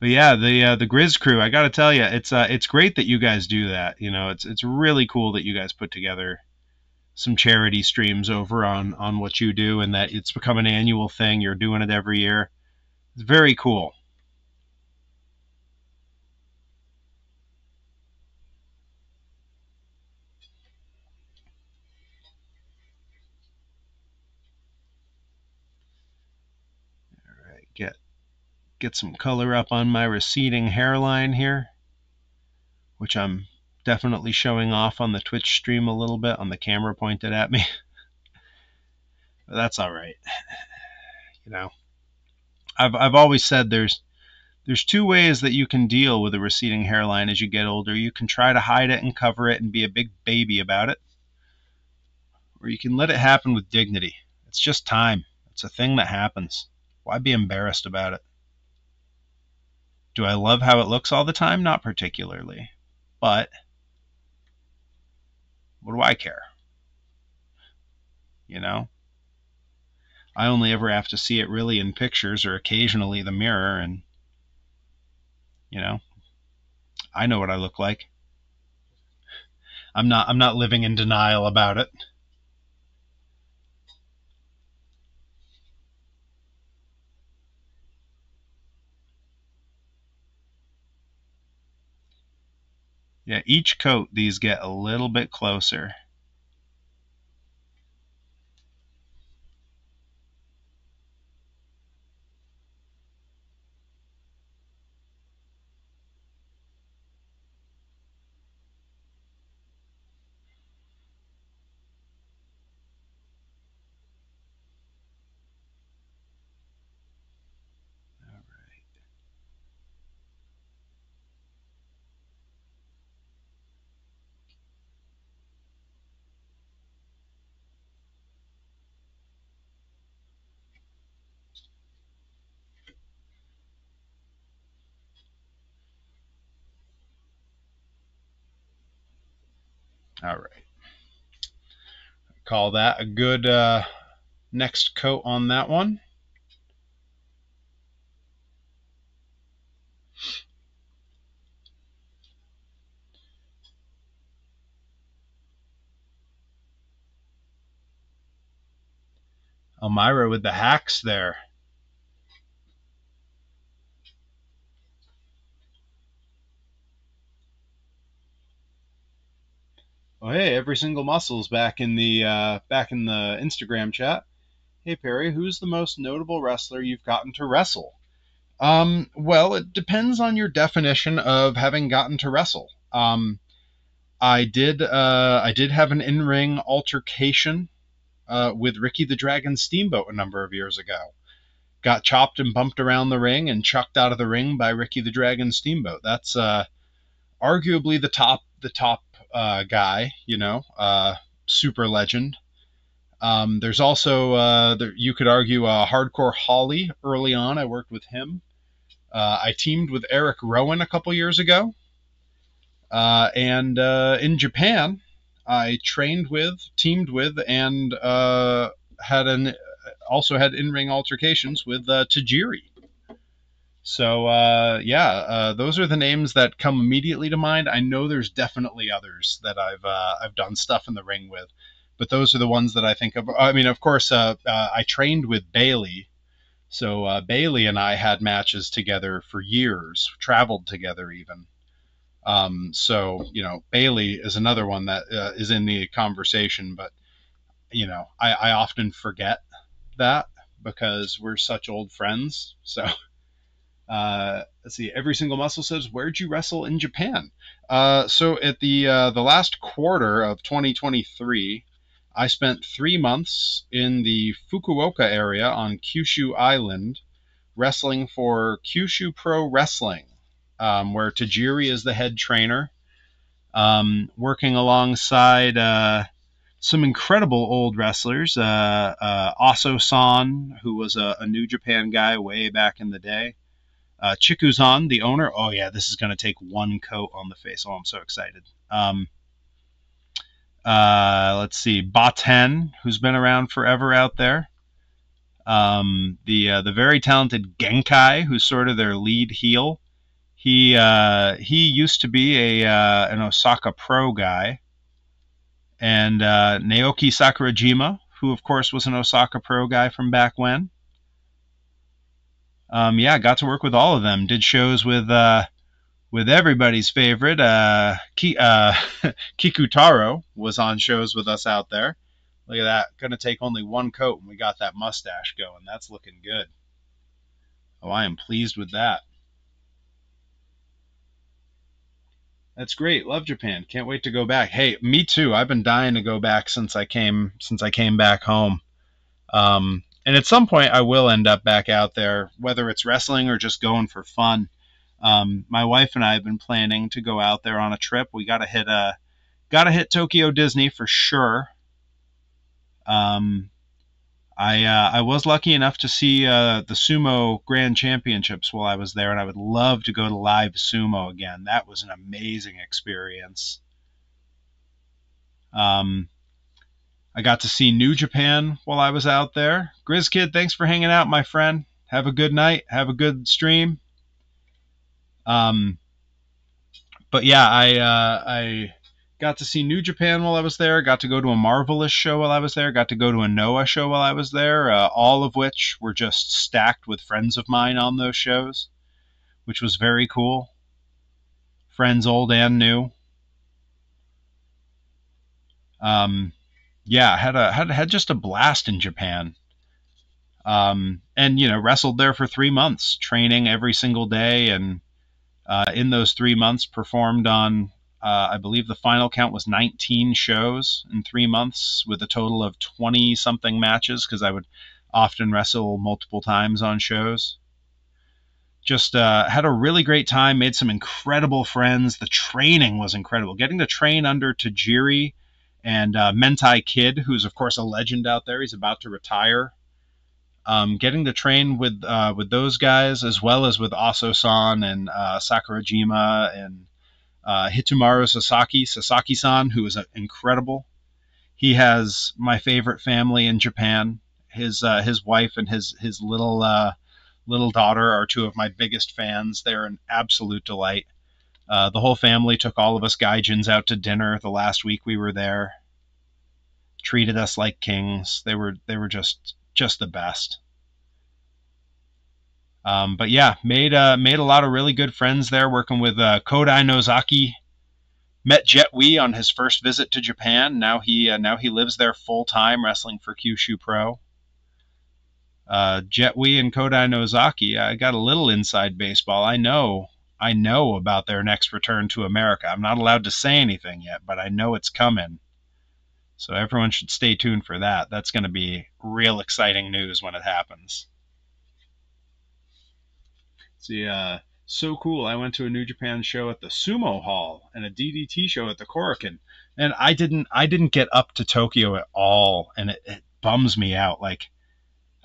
But yeah, the Grizz crew, I got to tell you, it's great that you guys do that. It's really cool that you guys put together some charity streams over on what you do, and that it's become an annual thing. You're doing it every year. It's very cool. All right, get some color up on my receding hairline here, which I'm definitely showing off on the Twitch stream a little bit on the camera pointed at me. But that's all right. You know, I've always said there's two ways that you can deal with a receding hairline as you get older. You can try to hide it and cover it and be a big baby about it, or you can let it happen with dignity. It's just time. It's a thing that happens. Why be embarrassed about it? Do I love how it looks all the time? Not particularly. But what do I care? You know? I only ever have to see it really in pictures or occasionally the mirror, and, I know what I look like. I'm not living in denial about it. Yeah, each coat these get a little bit closer. All right. Call that a good next coat on that one. Elmira with the hacks there. Oh, hey, every single muscle's back in the Instagram chat. Hey Perry, who's the most notable wrestler you've gotten to wrestle? Well, it depends on your definition of having gotten to wrestle. I did have an in-ring altercation with Ricky the Dragon Steamboat a number of years ago. Got chopped and bumped around the ring and chucked out of the ring by Ricky the Dragon Steamboat. That's arguably the top guy, super legend. There's also you could argue Hardcore Holly early on. I worked with him. I teamed with Eric Rowan a couple years ago, and in Japan, I teamed with, and also had in-ring altercations with Tajiri. So yeah, those are the names that come immediately to mind. I know there's definitely others that I've done stuff in the ring with, but those are the ones that I think of. I mean, of course, I trained with Bailey So Bailey and I had matches together for years, traveled together even. So Bailey is another one that is in the conversation, but I often forget that because we're such old friends. So let's see. Every single muscle says, "Where'd you wrestle in Japan?" So at the last quarter of 2023, I spent 3 months in the Fukuoka area on Kyushu Island, wrestling for Kyushu Pro Wrestling, where Tajiri is the head trainer, working alongside some incredible old wrestlers. Aso-san, who was a New Japan guy way back in the day. Chikuzan, the owner. Oh yeah, this is going to take one coat on the face. Oh, I'm so excited. Let's see, Baten, who's been around forever out there. The very talented Genkai, who's sort of their lead heel. He used to be an Osaka Pro guy, and Naoki Sakurajima, who of course was an Osaka Pro guy from back when. Yeah, got to work with all of them. Did shows with everybody's favorite. Kikutaro was on shows with us out there. Look at that. Going to take only one coat, and we got that mustache going. That's looking good. Oh, I am pleased with that. That's great. Love Japan. Can't wait to go back. Hey, me too. I've been dying to go back since I came back home. And at some point, I will end up back out there, whether it's wrestling or just going for fun. My wife and I have been planning to go out there on a trip. We gotta hit Tokyo Disney for sure. Um, I was lucky enough to see the Sumo Grand Championships while I was there, and I would love to go to live sumo again. That was an amazing experience. Um, I got to see New Japan while I was out there. Grizz Kid, thanks for hanging out, my friend. Have a good night. Have a good stream. Um, but yeah, I got to see New Japan while I was there. Got to go to a Marvelous show while I was there. Got to go to a Noah show while I was there. All of which were just stacked with friends of mine on those shows, which was very cool. Friends old and new. Um, yeah, had just a blast in Japan. And wrestled there for 3 months, training every single day, and in those 3 months performed on I believe the final count was 19 shows in 3 months, with a total of 20 something matches, because I would often wrestle multiple times on shows. Just had a really great time, made some incredible friends. The training was incredible. Getting to train under Tajiri and Mentai Kid, who's of course a legend out there. He's about to retire. Getting to train with those guys, as well as with Aso-san and Sakurajima and Hitomaru Sasaki-san, who is incredible. He has my favorite family in Japan. His wife and his little daughter are two of my biggest fans. They're an absolute delight. The whole family took all of us gaijins out to dinner the last week we were there. Treated us like kings. They were just the best. But yeah, made a lot of really good friends there, working with Kodai Nozaki. Met Jet Wi on his first visit to Japan. Now he lives there full time, wrestling for Kyushu Pro. Jet Wi and Kodai Nozaki. I got a little inside baseball. I know about their next return to America. I'm not allowed to say anything yet, but I know it's coming. So everyone should stay tuned for that. That's going to be real exciting news when it happens. See, so cool. I went to a New Japan show at the Sumo Hall and a DDT show at the Korakuen, and I didn't get up to Tokyo at all, and it bums me out. Like,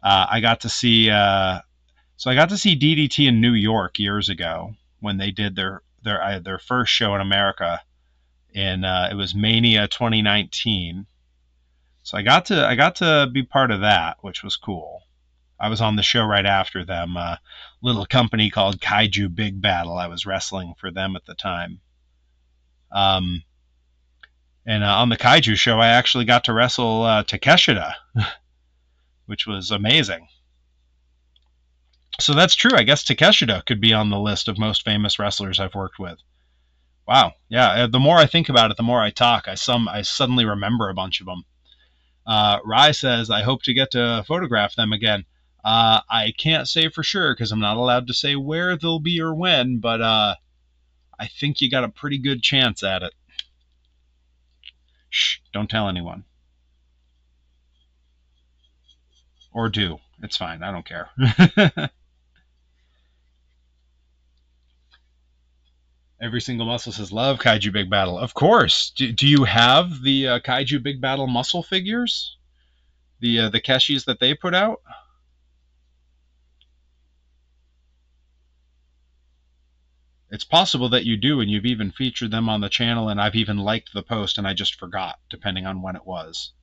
I got to see DDT in New York years ago when they did their first show in America, in it was Mania 2019. So I got to be part of that, which was cool. I was on the show right after them. A little company called Kaiju Big Battle. I was wrestling for them at the time. And on the Kaiju show, I actually got to wrestle Takeshita, which was amazing. So that's true. I guess Takeshita could be on the list of most famous wrestlers I've worked with. Wow. Yeah. The more I think about it, the more I talk. I suddenly remember a bunch of them. Rye says, I hope to get to photograph them again. I can't say for sure because I'm not allowed to say where they'll be or when, but I think you got a pretty good chance at it. Shh, don't tell anyone. Or do. It's fine. I don't care. Every single muscle says, love Kaiju Big Battel. Of course. Do you have the Kaiju Big Battel muscle figures? The Keshis that they put out? It's possible that you do, and you've even featured them on the channel, and I've even liked the post, and I just forgot, depending on when it was.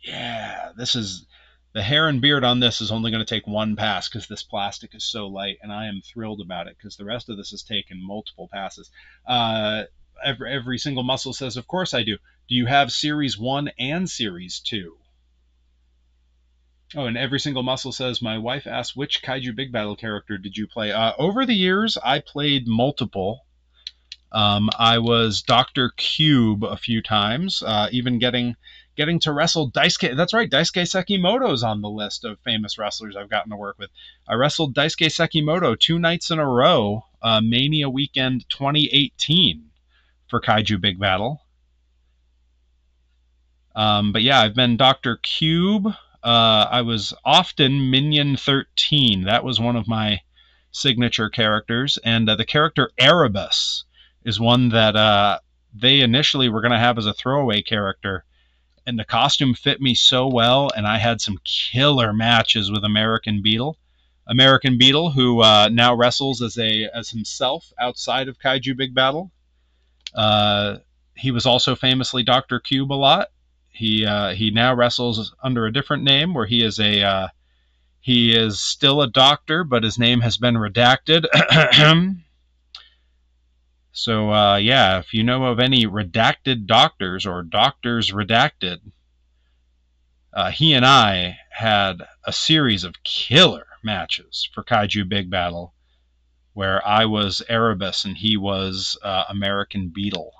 Yeah, this is the hair and beard on this is only going to take one pass because this plastic is so light, and I am thrilled about it because the rest of this has taken multiple passes. Uh, every single muscle says, "Of course I do." Do you have Series One and Series Two? Oh, and every single muscle says, my wife asked, which Kaiju Big Battel character did you play? Over the years, I played multiple. I was Doctor Cube a few times, even getting to wrestle Daisuke. That's right, Daisuke Sekimoto's on the list of famous wrestlers I've gotten to work with. I wrestled Daisuke Sekimoto 2 nights in a row, Mania Weekend 2018 for Kaiju Big Battel. But yeah, I've been Doctor Cube. I was often Minion 13. That was one of my signature characters, and the character Erebus is one that they initially were going to have as a throwaway character, and the costume fit me so well, and I had some killer matches with American Beetle. American Beetle, who now wrestles as himself outside of Kaiju Big Battel. Uh, he was also famously Doctor Cube a lot. He now wrestles under a different name, where he is still a doctor, but his name has been redacted. So yeah, if you know of any redacted doctors or doctors redacted, he and I had a series of killer matches for Kaiju Big Battel, where I was Erebus and he was American Beetle.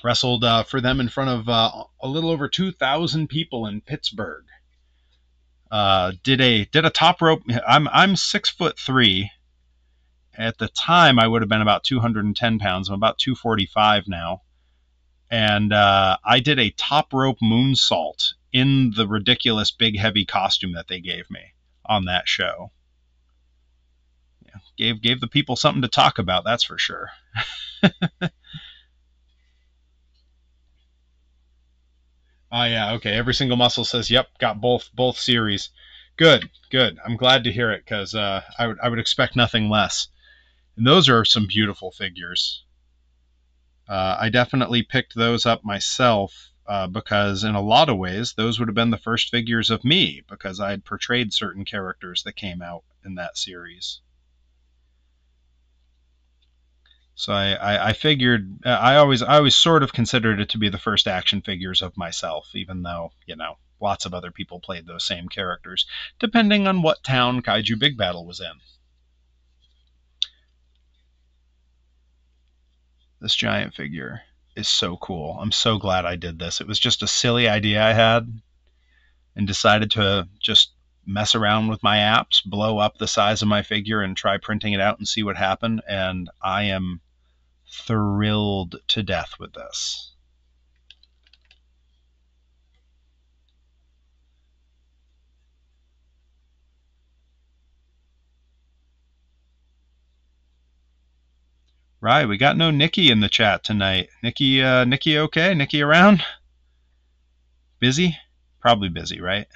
Wrestled for them in front of a little over 2,000 people in Pittsburgh. Did a top rope. I'm 6'3". At the time, I would have been about 210 pounds. I'm about 245 now, and I did a top rope moonsault in the ridiculous big heavy costume that they gave me on that show. Yeah, gave the people something to talk about. That's for sure. Oh yeah, okay. Every single muscle says, "Yep, got both series." Good, good. I'm glad to hear it because I would expect nothing less. And those are some beautiful figures. I definitely picked those up myself because, in a lot of ways, those would have been the first figures of me because I had portrayed certain characters that came out in that series. So I figured I always sort of considered it to be the first action figures of myself, even though lots of other people played those same characters, depending on what town Kaiju Big Battel was in. This giant figure is so cool. I'm so glad I did this. It was just a silly idea I had and decided to just mess around with my apps, blow up the size of my figure, and try printing it out and see what happened. And I am thrilled to death with this. Right, we got no Nikki in the chat tonight. Nikki, okay? Nikki around? Busy? Probably busy, right?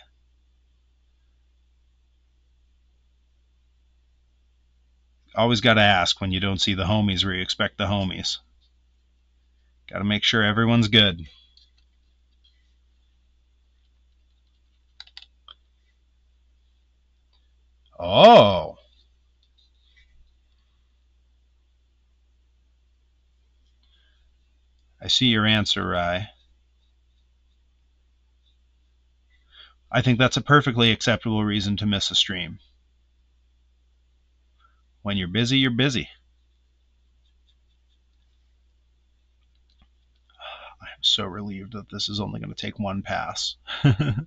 Always got to ask when you don't see the homies where you expect the homies. Got to make sure everyone's good. Oh, I see your answer, Rye. I think that's a perfectly acceptable reason to miss a stream. When you're busy, you're busy. I'm so relieved that this is only going to take one pass. Let's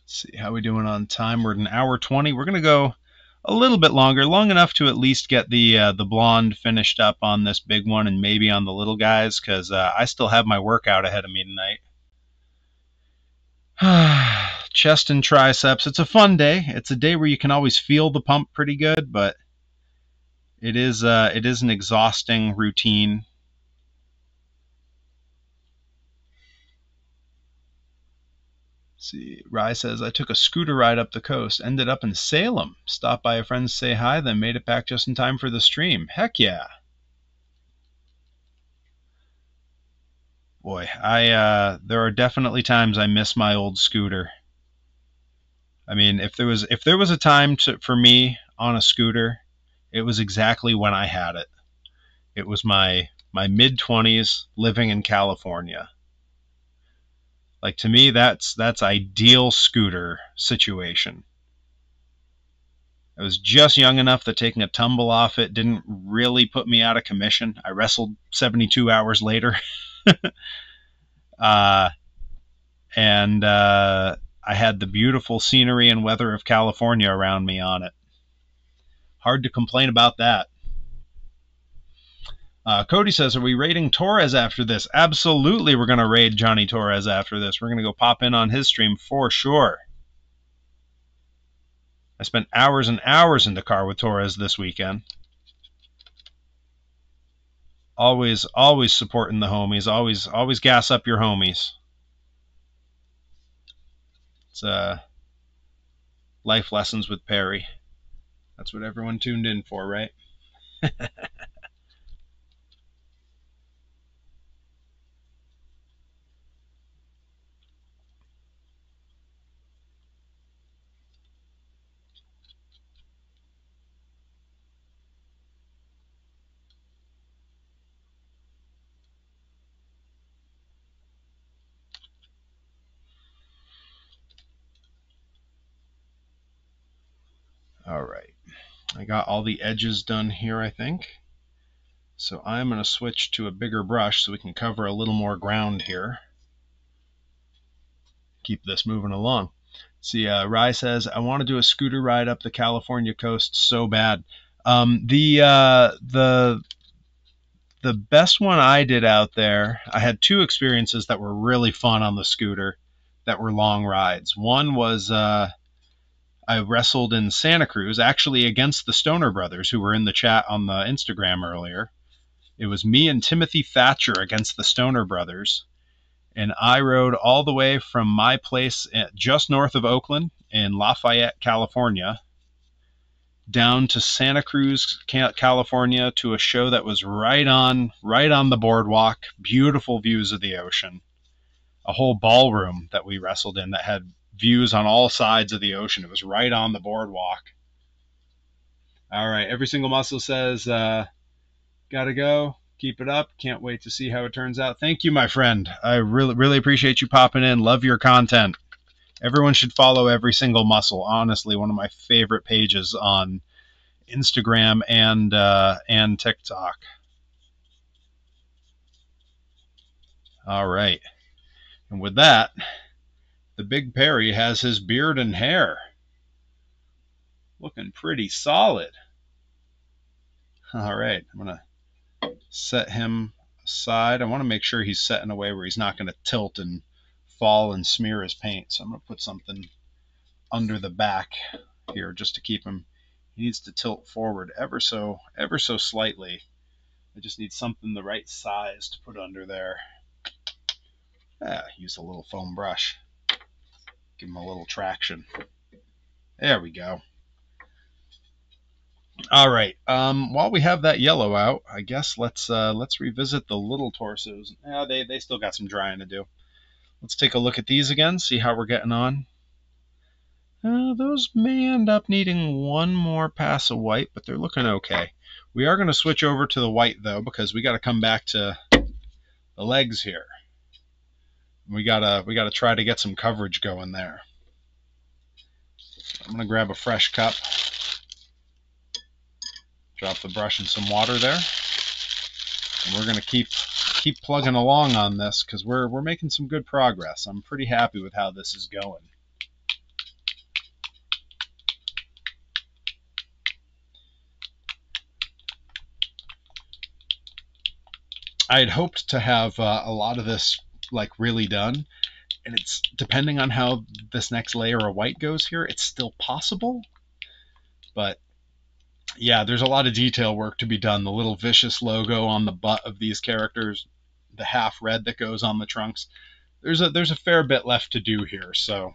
see how we doing on time. We're at 1:20. We're going to go a little bit longer, long enough to at least get the blonde finished up on this big one and maybe on the little guys, because I still have my workout ahead of me tonight. Chest and triceps. It's a fun day. It's a day where you can always feel the pump pretty good, but it is an exhausting routine. Let's see, Rye says, I took a scooter ride up the coast, ended up in Salem, stopped by a friend to say hi, then made it back just in time for the stream. Heck yeah. Boy, there are definitely times I miss my old scooter. I mean, if there was a time for me on a scooter, it was exactly when I had it. It was my mid-20s living in California. Like, to me, that's ideal scooter situation. I was just young enough that taking a tumble off it didn't really put me out of commission. I wrestled 72 hours later. And I had the beautiful scenery and weather of California around me on it. Hard to complain about that. Cody says, are we raiding Torres after this? Absolutely, we're going to raid Johnny Torres after this. We're going to go pop in on his stream for sure. I spent hours and hours in the car with Torres this weekend. Always supporting the homies. Always gas up your homies. It's life lessons with Perry. That's what everyone tuned in for, right? All right. I got all the edges done here, I think. So I'm going to switch to a bigger brush so we can cover a little more ground here. Keep this moving along. See, Rye says, I want to do a scooter ride up the California coast so bad. The best one I did out there, I had two experiences that were really fun on the scooter that were long rides. One was I wrestled in Santa Cruz, actually against the Stoner Brothers, who were in the chat on the Instagram earlier. It was me and Timothy Thatcher against the Stoner Brothers. And I rode all the way from my place just north of Oakland in Lafayette, California, down to Santa Cruz, California, to a show that was right on the boardwalk. Beautiful views of the ocean. A whole ballroom that we wrestled in that had views on all sides of the ocean. It was right on the boardwalk. All right, every single muscle says, gotta go. Keep it up. Can't wait to see how it turns out. Thank you, my friend. I really appreciate you popping in. Love your content. Everyone should follow Every Single Muscle. Honestly, one of my favorite pages on Instagram and TikTok. All right. And with that, the Big Perry has his beard and hair. Looking pretty solid. All right. I'm going to set him aside. I want to make sure he's set in a way where he's not going to tilt and fall and smear his paint. So I'm going to put something under the back here just to keep him. He needs to tilt forward ever so slightly. I just need something the right size to put under there. Use a little foam brush. Give him a little traction. There we go. All right. While we have that yellow out, I guess let's revisit the little torsos. Yeah, they still got some drying to do. Let's take a look at these again, see how we're getting on. Those may end up needing one more pass of white, but they're looking okay. We are going to switch over to the white, though, because we got to come back to the legs here. We gotta try to get some coverage going there. I'm gonna grab a fresh cup, drop the brush in some water there, and we're gonna keep plugging along on this because we're making some good progress. I'm pretty happy with how this is going. I had hoped to have a lot of this like really done, and it's depending on how this next layer of white goes here, it's still possible. But yeah, there's a lot of detail work to be done. The little vicious logo on the butt of these characters, the half red that goes on the trunks. There's a fair bit left to do here, so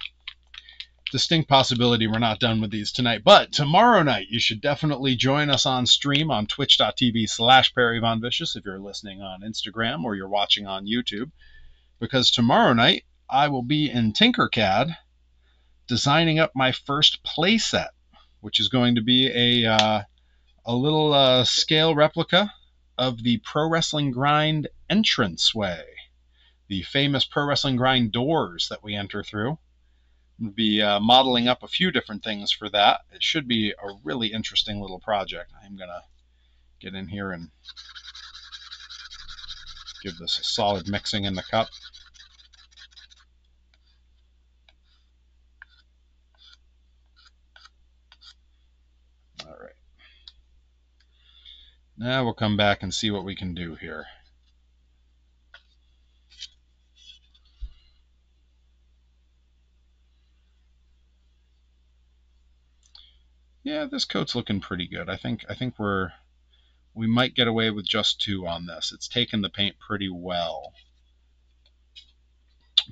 distinct possibility we're not done with these tonight. But tomorrow night, you should definitely join us on stream on twitch.tv/PerryVonVicious if you're listening on Instagram or you're watching on YouTube, because tomorrow night I will be in Tinkercad designing up my first playset, which is going to be a little scale replica of the Pro Wrestling Grind entranceway, the famous Pro Wrestling Grind doors that we enter through. We'll be modeling up a few different things for that. It should be a really interesting little project. I'm going to get in here and give this a solid mixing in the cup. All right. Now we'll come back and see what we can do here. Yeah, this coat's looking pretty good. I think we might get away with just 2 on this. It's taken the paint pretty well.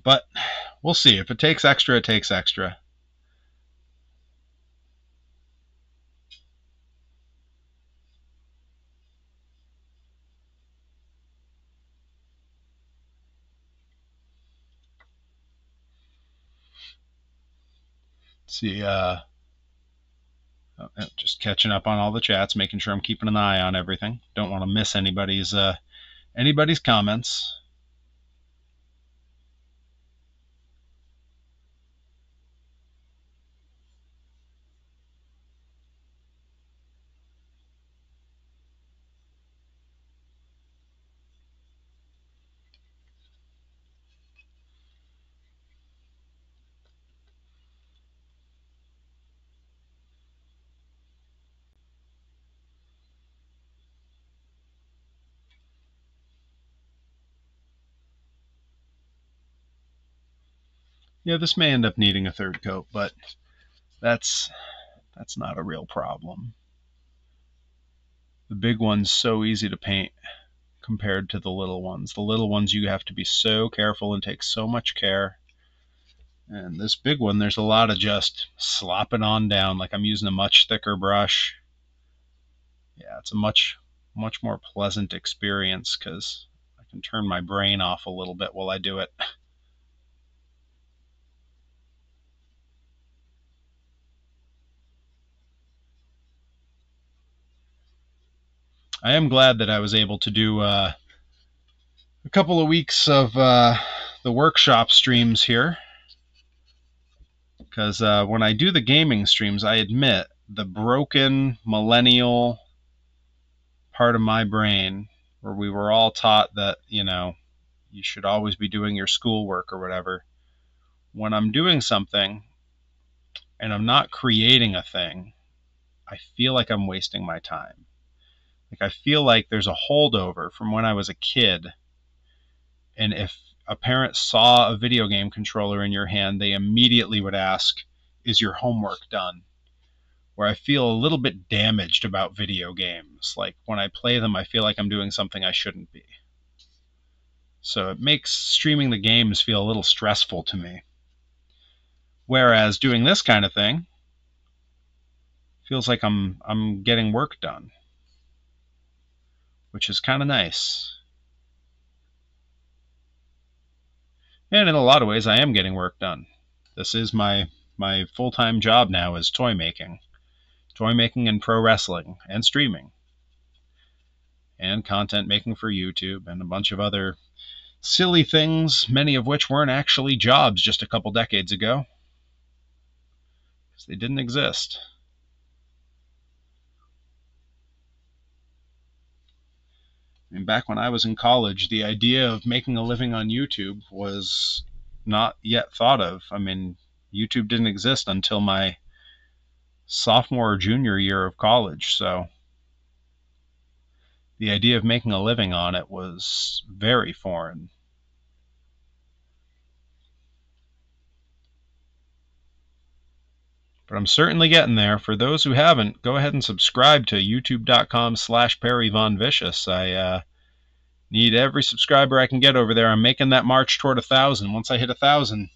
But we'll see. If it takes extra, it takes extra. See, just catching up on all the chats, making sure I'm keeping an eye on everything. Don't want to miss anybody's comments. Yeah, this may end up needing a 3rd coat, but that's not a real problem. The big one's so easy to paint compared to the little ones. The little ones you have to be so careful and take so much care. And this big one, there's a lot of just slopping on down, like I'm using a much thicker brush. Yeah, it's a much more pleasant experience because I can turn my brain off a little bit while I do it. I am glad that I was able to do a couple of weeks of the workshop streams here, because when I do the gaming streams, I admit the broken millennial part of my brain where we were all taught that, you should always be doing your schoolwork or whatever. When I'm doing something and I'm not creating a thing, I feel like I'm wasting my time. Like I feel like there's a holdover from when I was a kid, and if a parent saw a video game controller in your hand, they immediately would ask, "Is your homework done?" Where I feel a little bit damaged about video games. Like when I play them, I feel like I'm doing something I shouldn't be. So it makes streaming the games feel a little stressful to me. Whereas doing this kind of thing feels like I'm getting work done, which is kind of nice. And in a lot of ways, I am getting work done. This is my full-time job now, is toy making and pro wrestling and streaming and content making for YouTube and a bunch of other silly things, many of which weren't actually jobs just a couple decades ago, because they didn't exist. I mean, back when I was in college, the idea of making a living on YouTube was not yet thought of. I mean, YouTube didn't exist until my sophomore or junior year of college, so the idea of making a living on it was very foreign. But I'm certainly getting there. For those who haven't, go ahead and subscribe to youtube.com/PerryVonVicious. I need every subscriber I can get over there. I'm making that march toward 1,000. Once I hit 1,000,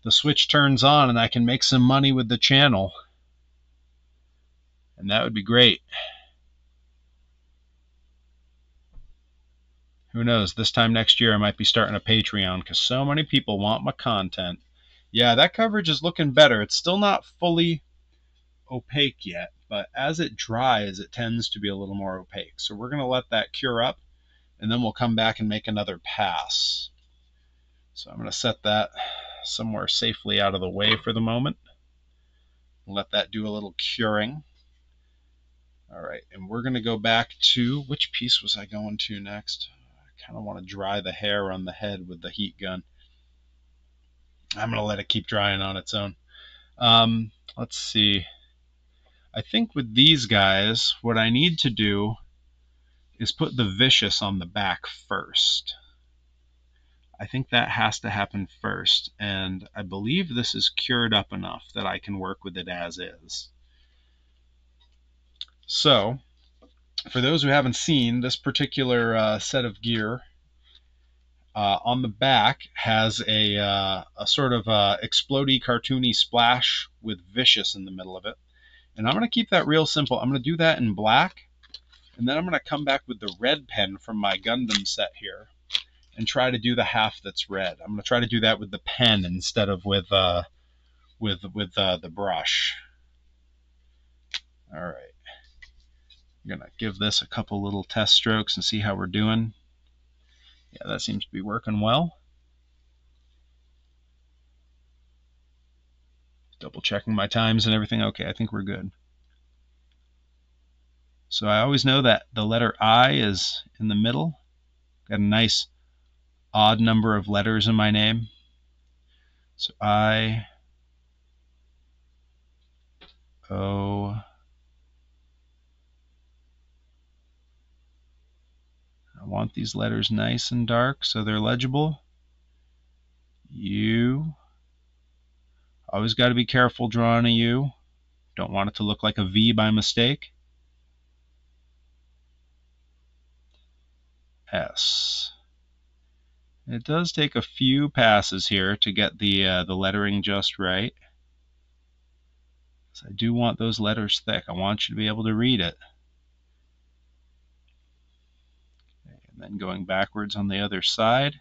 the switch turns on and I can make some money with the channel. And that would be great. Who knows? This time next year I might be starting a Patreon because so many people want my content. Yeah, that coverage is looking better. It's still not fully opaque yet, but as it dries, it tends to be a little more opaque. So we're going to let that cure up, and then we'll come back and make another pass. So I'm going to set that somewhere safely out of the way for the moment. Let that do a little curing. All right, and we're going to go back to, which piece was I going to next? I kind of want to dry the hair on the head with the heat gun. I'm going to let it keep drying on its own. Let's see. I think with these guys, what I need to do is put the vicious on the back first. I think that has to happen first, and I believe this is cured up enough that I can work with it as is. So, for those who haven't seen, this particular set of gear on the back has a sort of explodey, cartoony splash with vicious in the middle of it. And I'm going to keep that real simple. I'm going to do that in black, and then I'm going to come back with the red pen from my Gundam set here and try to do the half that's red. I'm going to try to do that with the pen instead of with the brush. All right. I'm going to give this a couple little test strokes and see how we're doing. Yeah, that seems to be working well. Double checking my times and everything. Okay, I think we're good. So I always know that the letter I is in the middle. Got a nice odd number of letters in my name. So I, O, I want these letters nice and dark so they're legible. U, always got to be careful drawing a U. Don't want it to look like a V by mistake. S. It does take a few passes here to get the lettering just right. So I do want those letters thick. I want you to be able to read it. Okay, and then going backwards on the other side.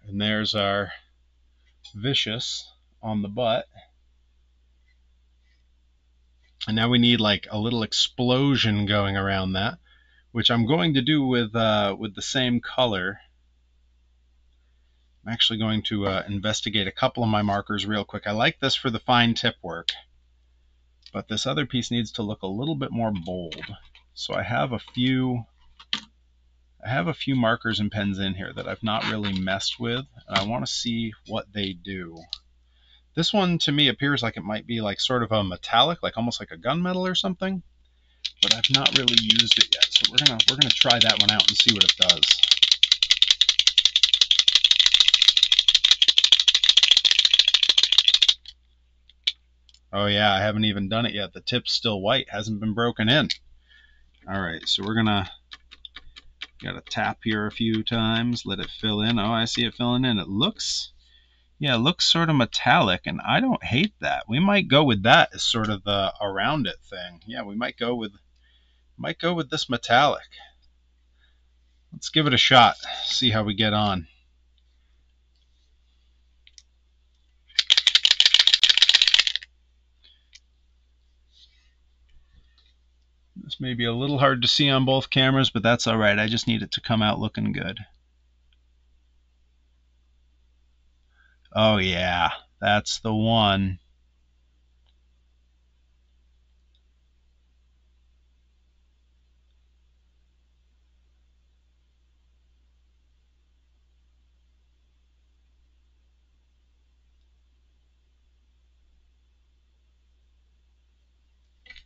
And there's our vicious on the butt. And now we need like a little explosion going around that, which I'm going to do with the same color. I'm actually going to investigate a couple of my markers real quick. I like this for the fine tip work, but this other piece needs to look a little bit more bold. So I have a few markers and pens in here that I've not really messed with, and I want to see what they do. This one to me appears like it might be like sort of a metallic, like almost like a gunmetal or something, but I've not really used it yet. So we're gonna try that one out and see what it does. Oh yeah, I haven't even done it yet. The tip's still white, hasn't been broken in. All right, so we're gonna gotta tap here a few times, let it fill in. Oh, I see it filling in. It looks, yeah, it looks sort of metallic, and I don't hate that. We might go with that as sort of the around it thing. Yeah, we might go with this metallic. Let's give it a shot. See how we get on. This may be a little hard to see on both cameras, but that's all right. I just need it to come out looking good. Oh yeah, that's the one.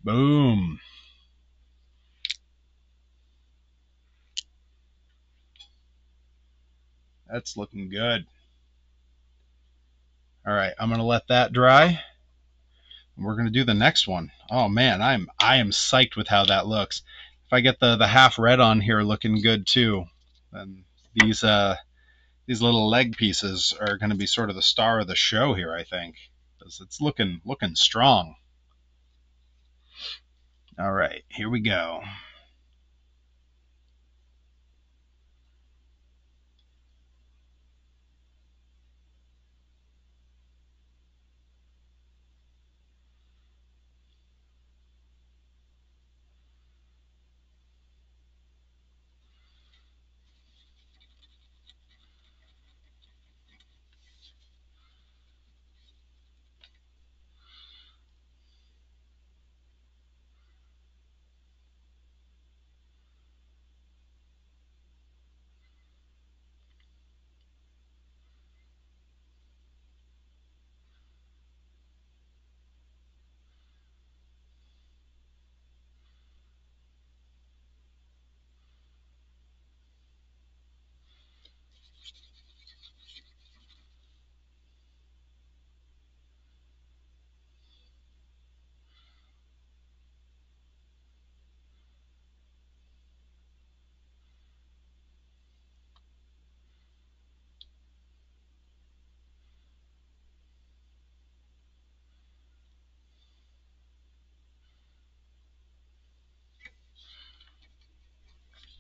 Boom. That's looking good. All right, I'm gonna let that dry. We're gonna do the next one. Oh man, I am psyched with how that looks. If I get the half red on here looking good too, then these little leg pieces are gonna be sort of the star of the show here, I think. Because it's looking strong. All right, here we go.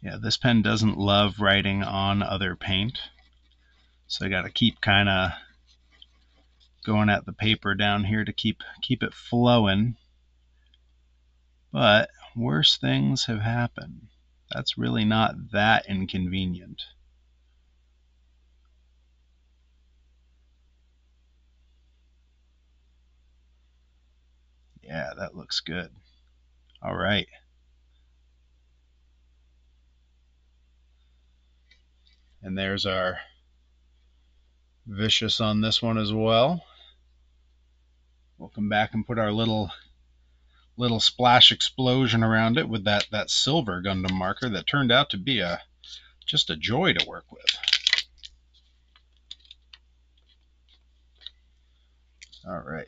Yeah, this pen doesn't love writing on other paint, so I got to keep kind of going at the paper down here to keep it flowing. But worse things have happened. That's really not that inconvenient. Yeah, that looks good. All right. And there's our vicious on this one as well. We'll come back and put our little splash explosion around it with that silver Gundam marker that turned out to be just a joy to work with. All right.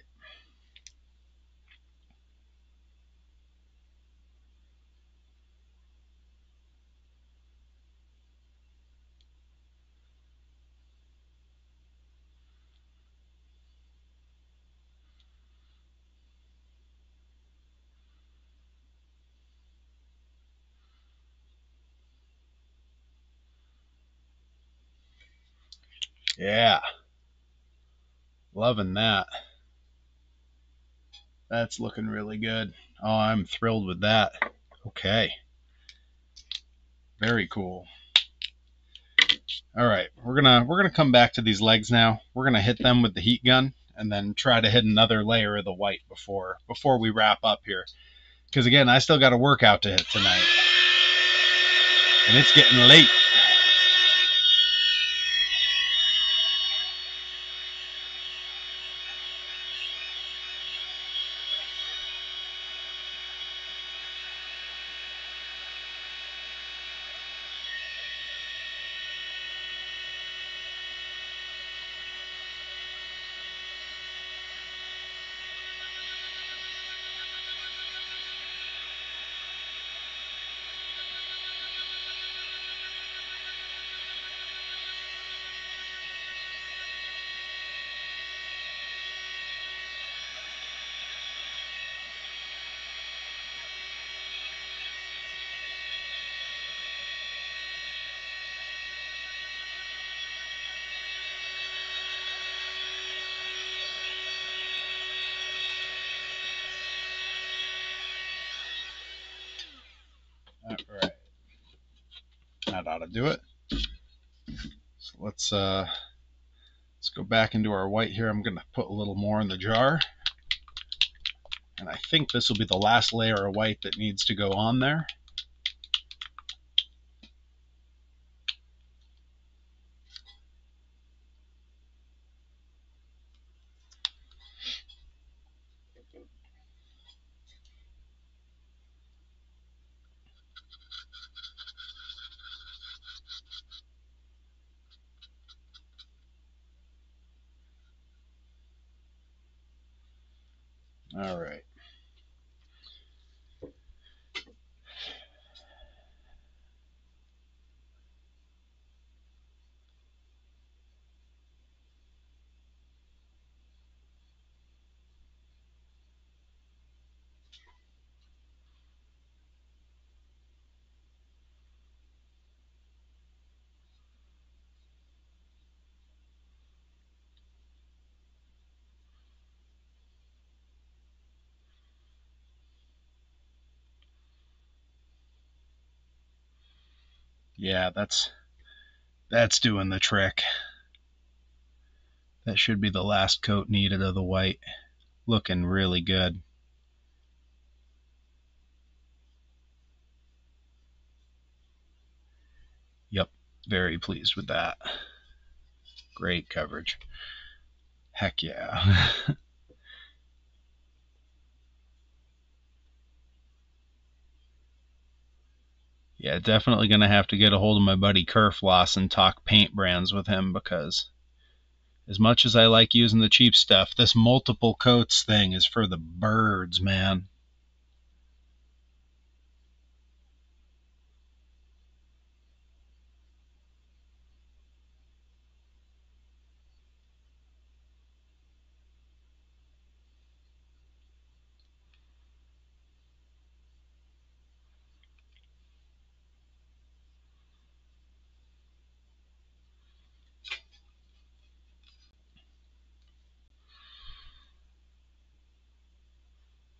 Yeah, loving that. That's looking really good. Oh, I'm thrilled with that. Okay, very cool. All right, we're gonna come back to these legs now. We're gonna hit them with the heat gun, and then try to hit another layer of the white before we wrap up here. Because again, I still got a workout to hit tonight, and it's getting late. That ought to do it. So let's go back into our white here. I'm going to put a little more in the jar. And I think this will be the last layer of white that needs to go on there. All right. Yeah, that's doing the trick. That should be the last coat needed of the white. Looking really good. Yep, very pleased with that. Great coverage. Heck yeah. Yeah, definitely going to have to get a hold of my buddy Kerfloss and talk paint brands with him, because as much as I like using the cheap stuff, this multiple coats thing is for the birds, man.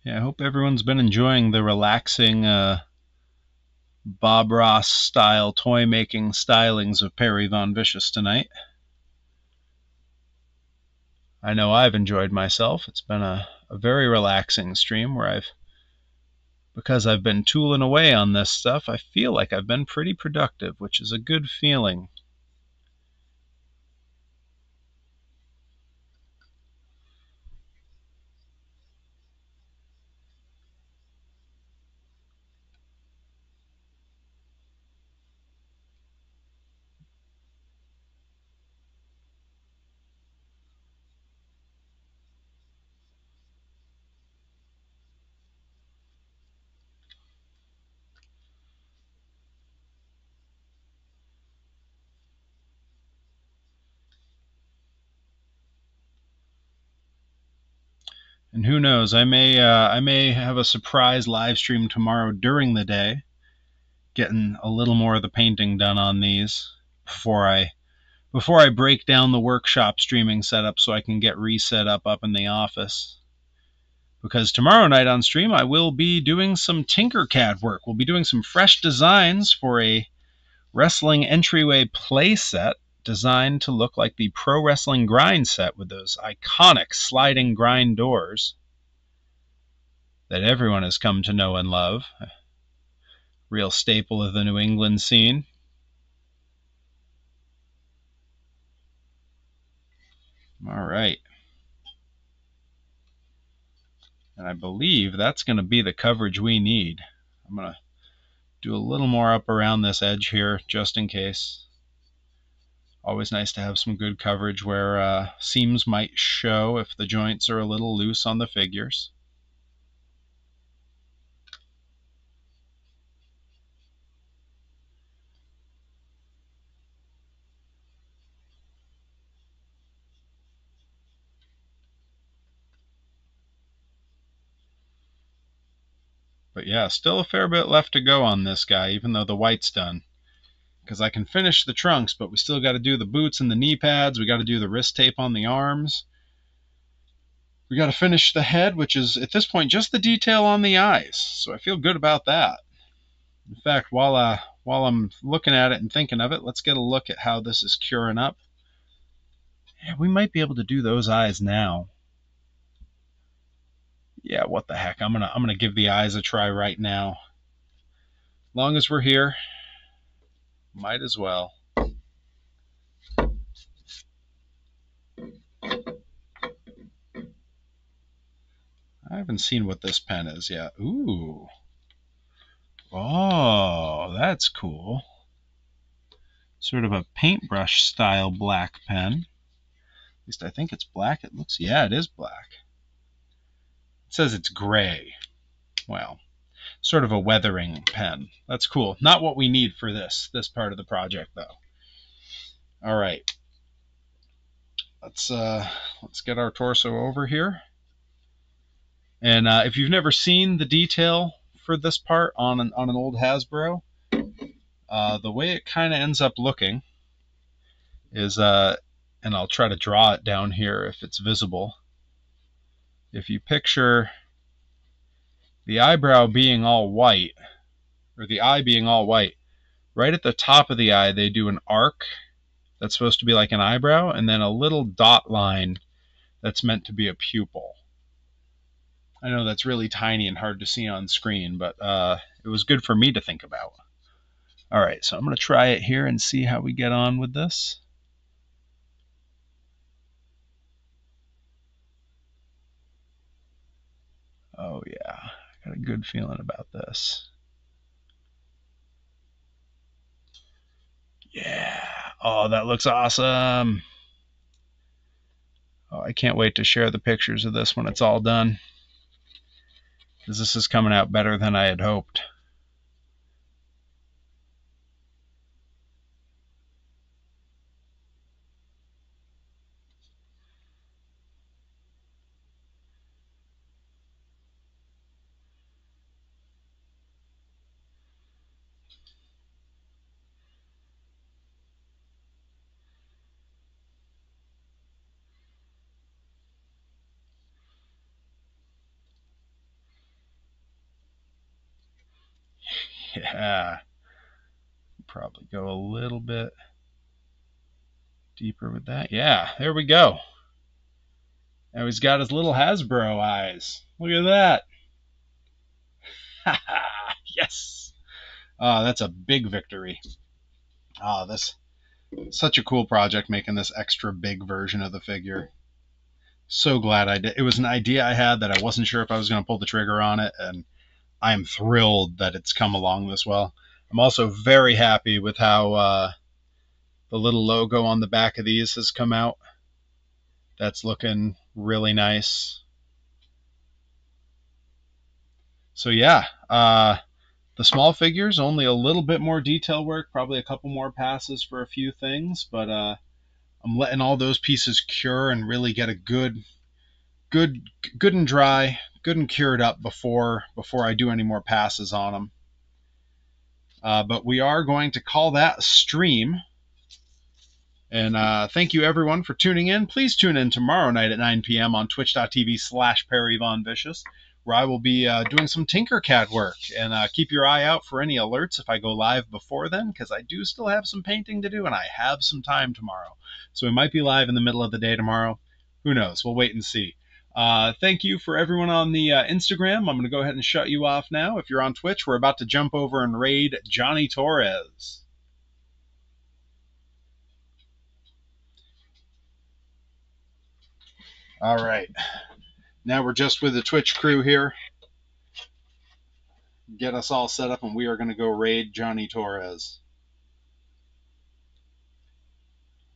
Yeah, I hope everyone's been enjoying the relaxing Bob Ross style toy making stylings of Perry Von Vicious tonight. I know I've enjoyed myself. It's been a very relaxing stream where because I've been tooling away on this stuff, I feel like I've been pretty productive, which is a good feeling. And who knows, I may have a surprise live stream tomorrow during the day, getting a little more of the painting done on these before I break down the workshop streaming setup so I can get reset up in the office. Because tomorrow night on stream I will be doing some Tinkercad work. We'll be doing some fresh designs for a wrestling entryway play set designed to look like the Pro Wrestling Grind set with those iconic sliding grind doors that everyone has come to know and love. A real staple of the New England scene. All right. And I believe that's going to be the coverage we need. I'm going to do a little more up around this edge here just in case. Always nice to have some good coverage where seams might show if the joints are a little loose on the figures. But yeah, still a fair bit left to go on this guy, even though the white's done. Because I can finish the trunks, but we still got to do the boots and the knee pads. We got to do the wrist tape on the arms. We got to finish the head, which is, at this point, just the detail on the eyes. So I feel good about that. In fact, while while I'm looking at it and thinking of it, let's get a look at how this is curing up. Yeah, we might be able to do those eyes now. Yeah, what the heck? I'm gonna give the eyes a try right now. Long as we're here, might as well. I haven't seen what this pen is yet. Ooh. Oh, that's cool. Sort of a paintbrush style black pen. At least I think it's black. It looks, yeah, it is black. It says it's gray. Well, sort of a weathering pen. That's cool. Not what we need for this part of the project, though. All right. Let's get our torso over here. And if you've never seen the detail for this part on an old Hasbro, the way it kind of ends up looking is, and I'll try to draw it down here if it's visible. If you picture the eyebrow being all white, or the eye being all white, right at the top of the eye they do an arc that's supposed to be like an eyebrow, and then a little dot line that's meant to be a pupil. I know that's really tiny and hard to see on screen, but it was good for me to think about. All right, so I'm going to try it here and see how we get on with this. Oh yeah, I got a good feeling about this. Yeah, oh, that looks awesome. Oh, I can't wait to share the pictures of this when it's all done, because this is coming out better than I had hoped. Yeah, probably go a little bit deeper with that. Yeah, there we go. Now he's got his little Hasbro eyes. Look at that. Yes. That's a big victory. This such a cool project, making this extra big version of the figure. So glad I did. It was an idea I had that I wasn't sure if I was going to pull the trigger on it, and I am thrilled that it's come along this well. I'm also very happy with how the little logo on the back of these has come out. That's looking really nice. So yeah, the small figures, only a little bit more detail work, probably a couple more passes for a few things, but I'm letting all those pieces cure and really get a good and dry, good and cured up before I do any more passes on them. But we are going to call that a stream. And thank you everyone for tuning in. Please tune in tomorrow night at 9 p.m. on twitch.tv/PerryVonVicious, where I will be doing some Tinkercad work. And keep your eye out for any alerts if I go live before then, because I do still have some painting to do and I have some time tomorrow. So we might be live in the middle of the day tomorrow. Who knows? We'll wait and see. Thank you for everyone on the Instagram. I'm going to go ahead and shut you off now. If you're on Twitch, we're about to jump over and raid Johnny Torres. All right. Now we're just with the Twitch crew here. Get us all set up, and we are going to go raid Johnny Torres.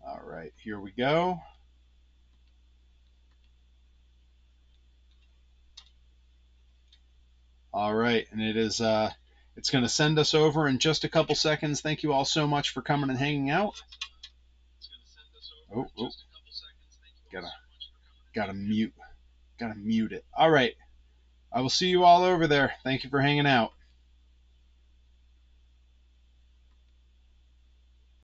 All right, here we go. All right, and it's going to send us over in just a couple seconds. Thank you all so much for coming and hanging out. Oh, gotta mute it. All right, I will see you all over there. Thank you for hanging out.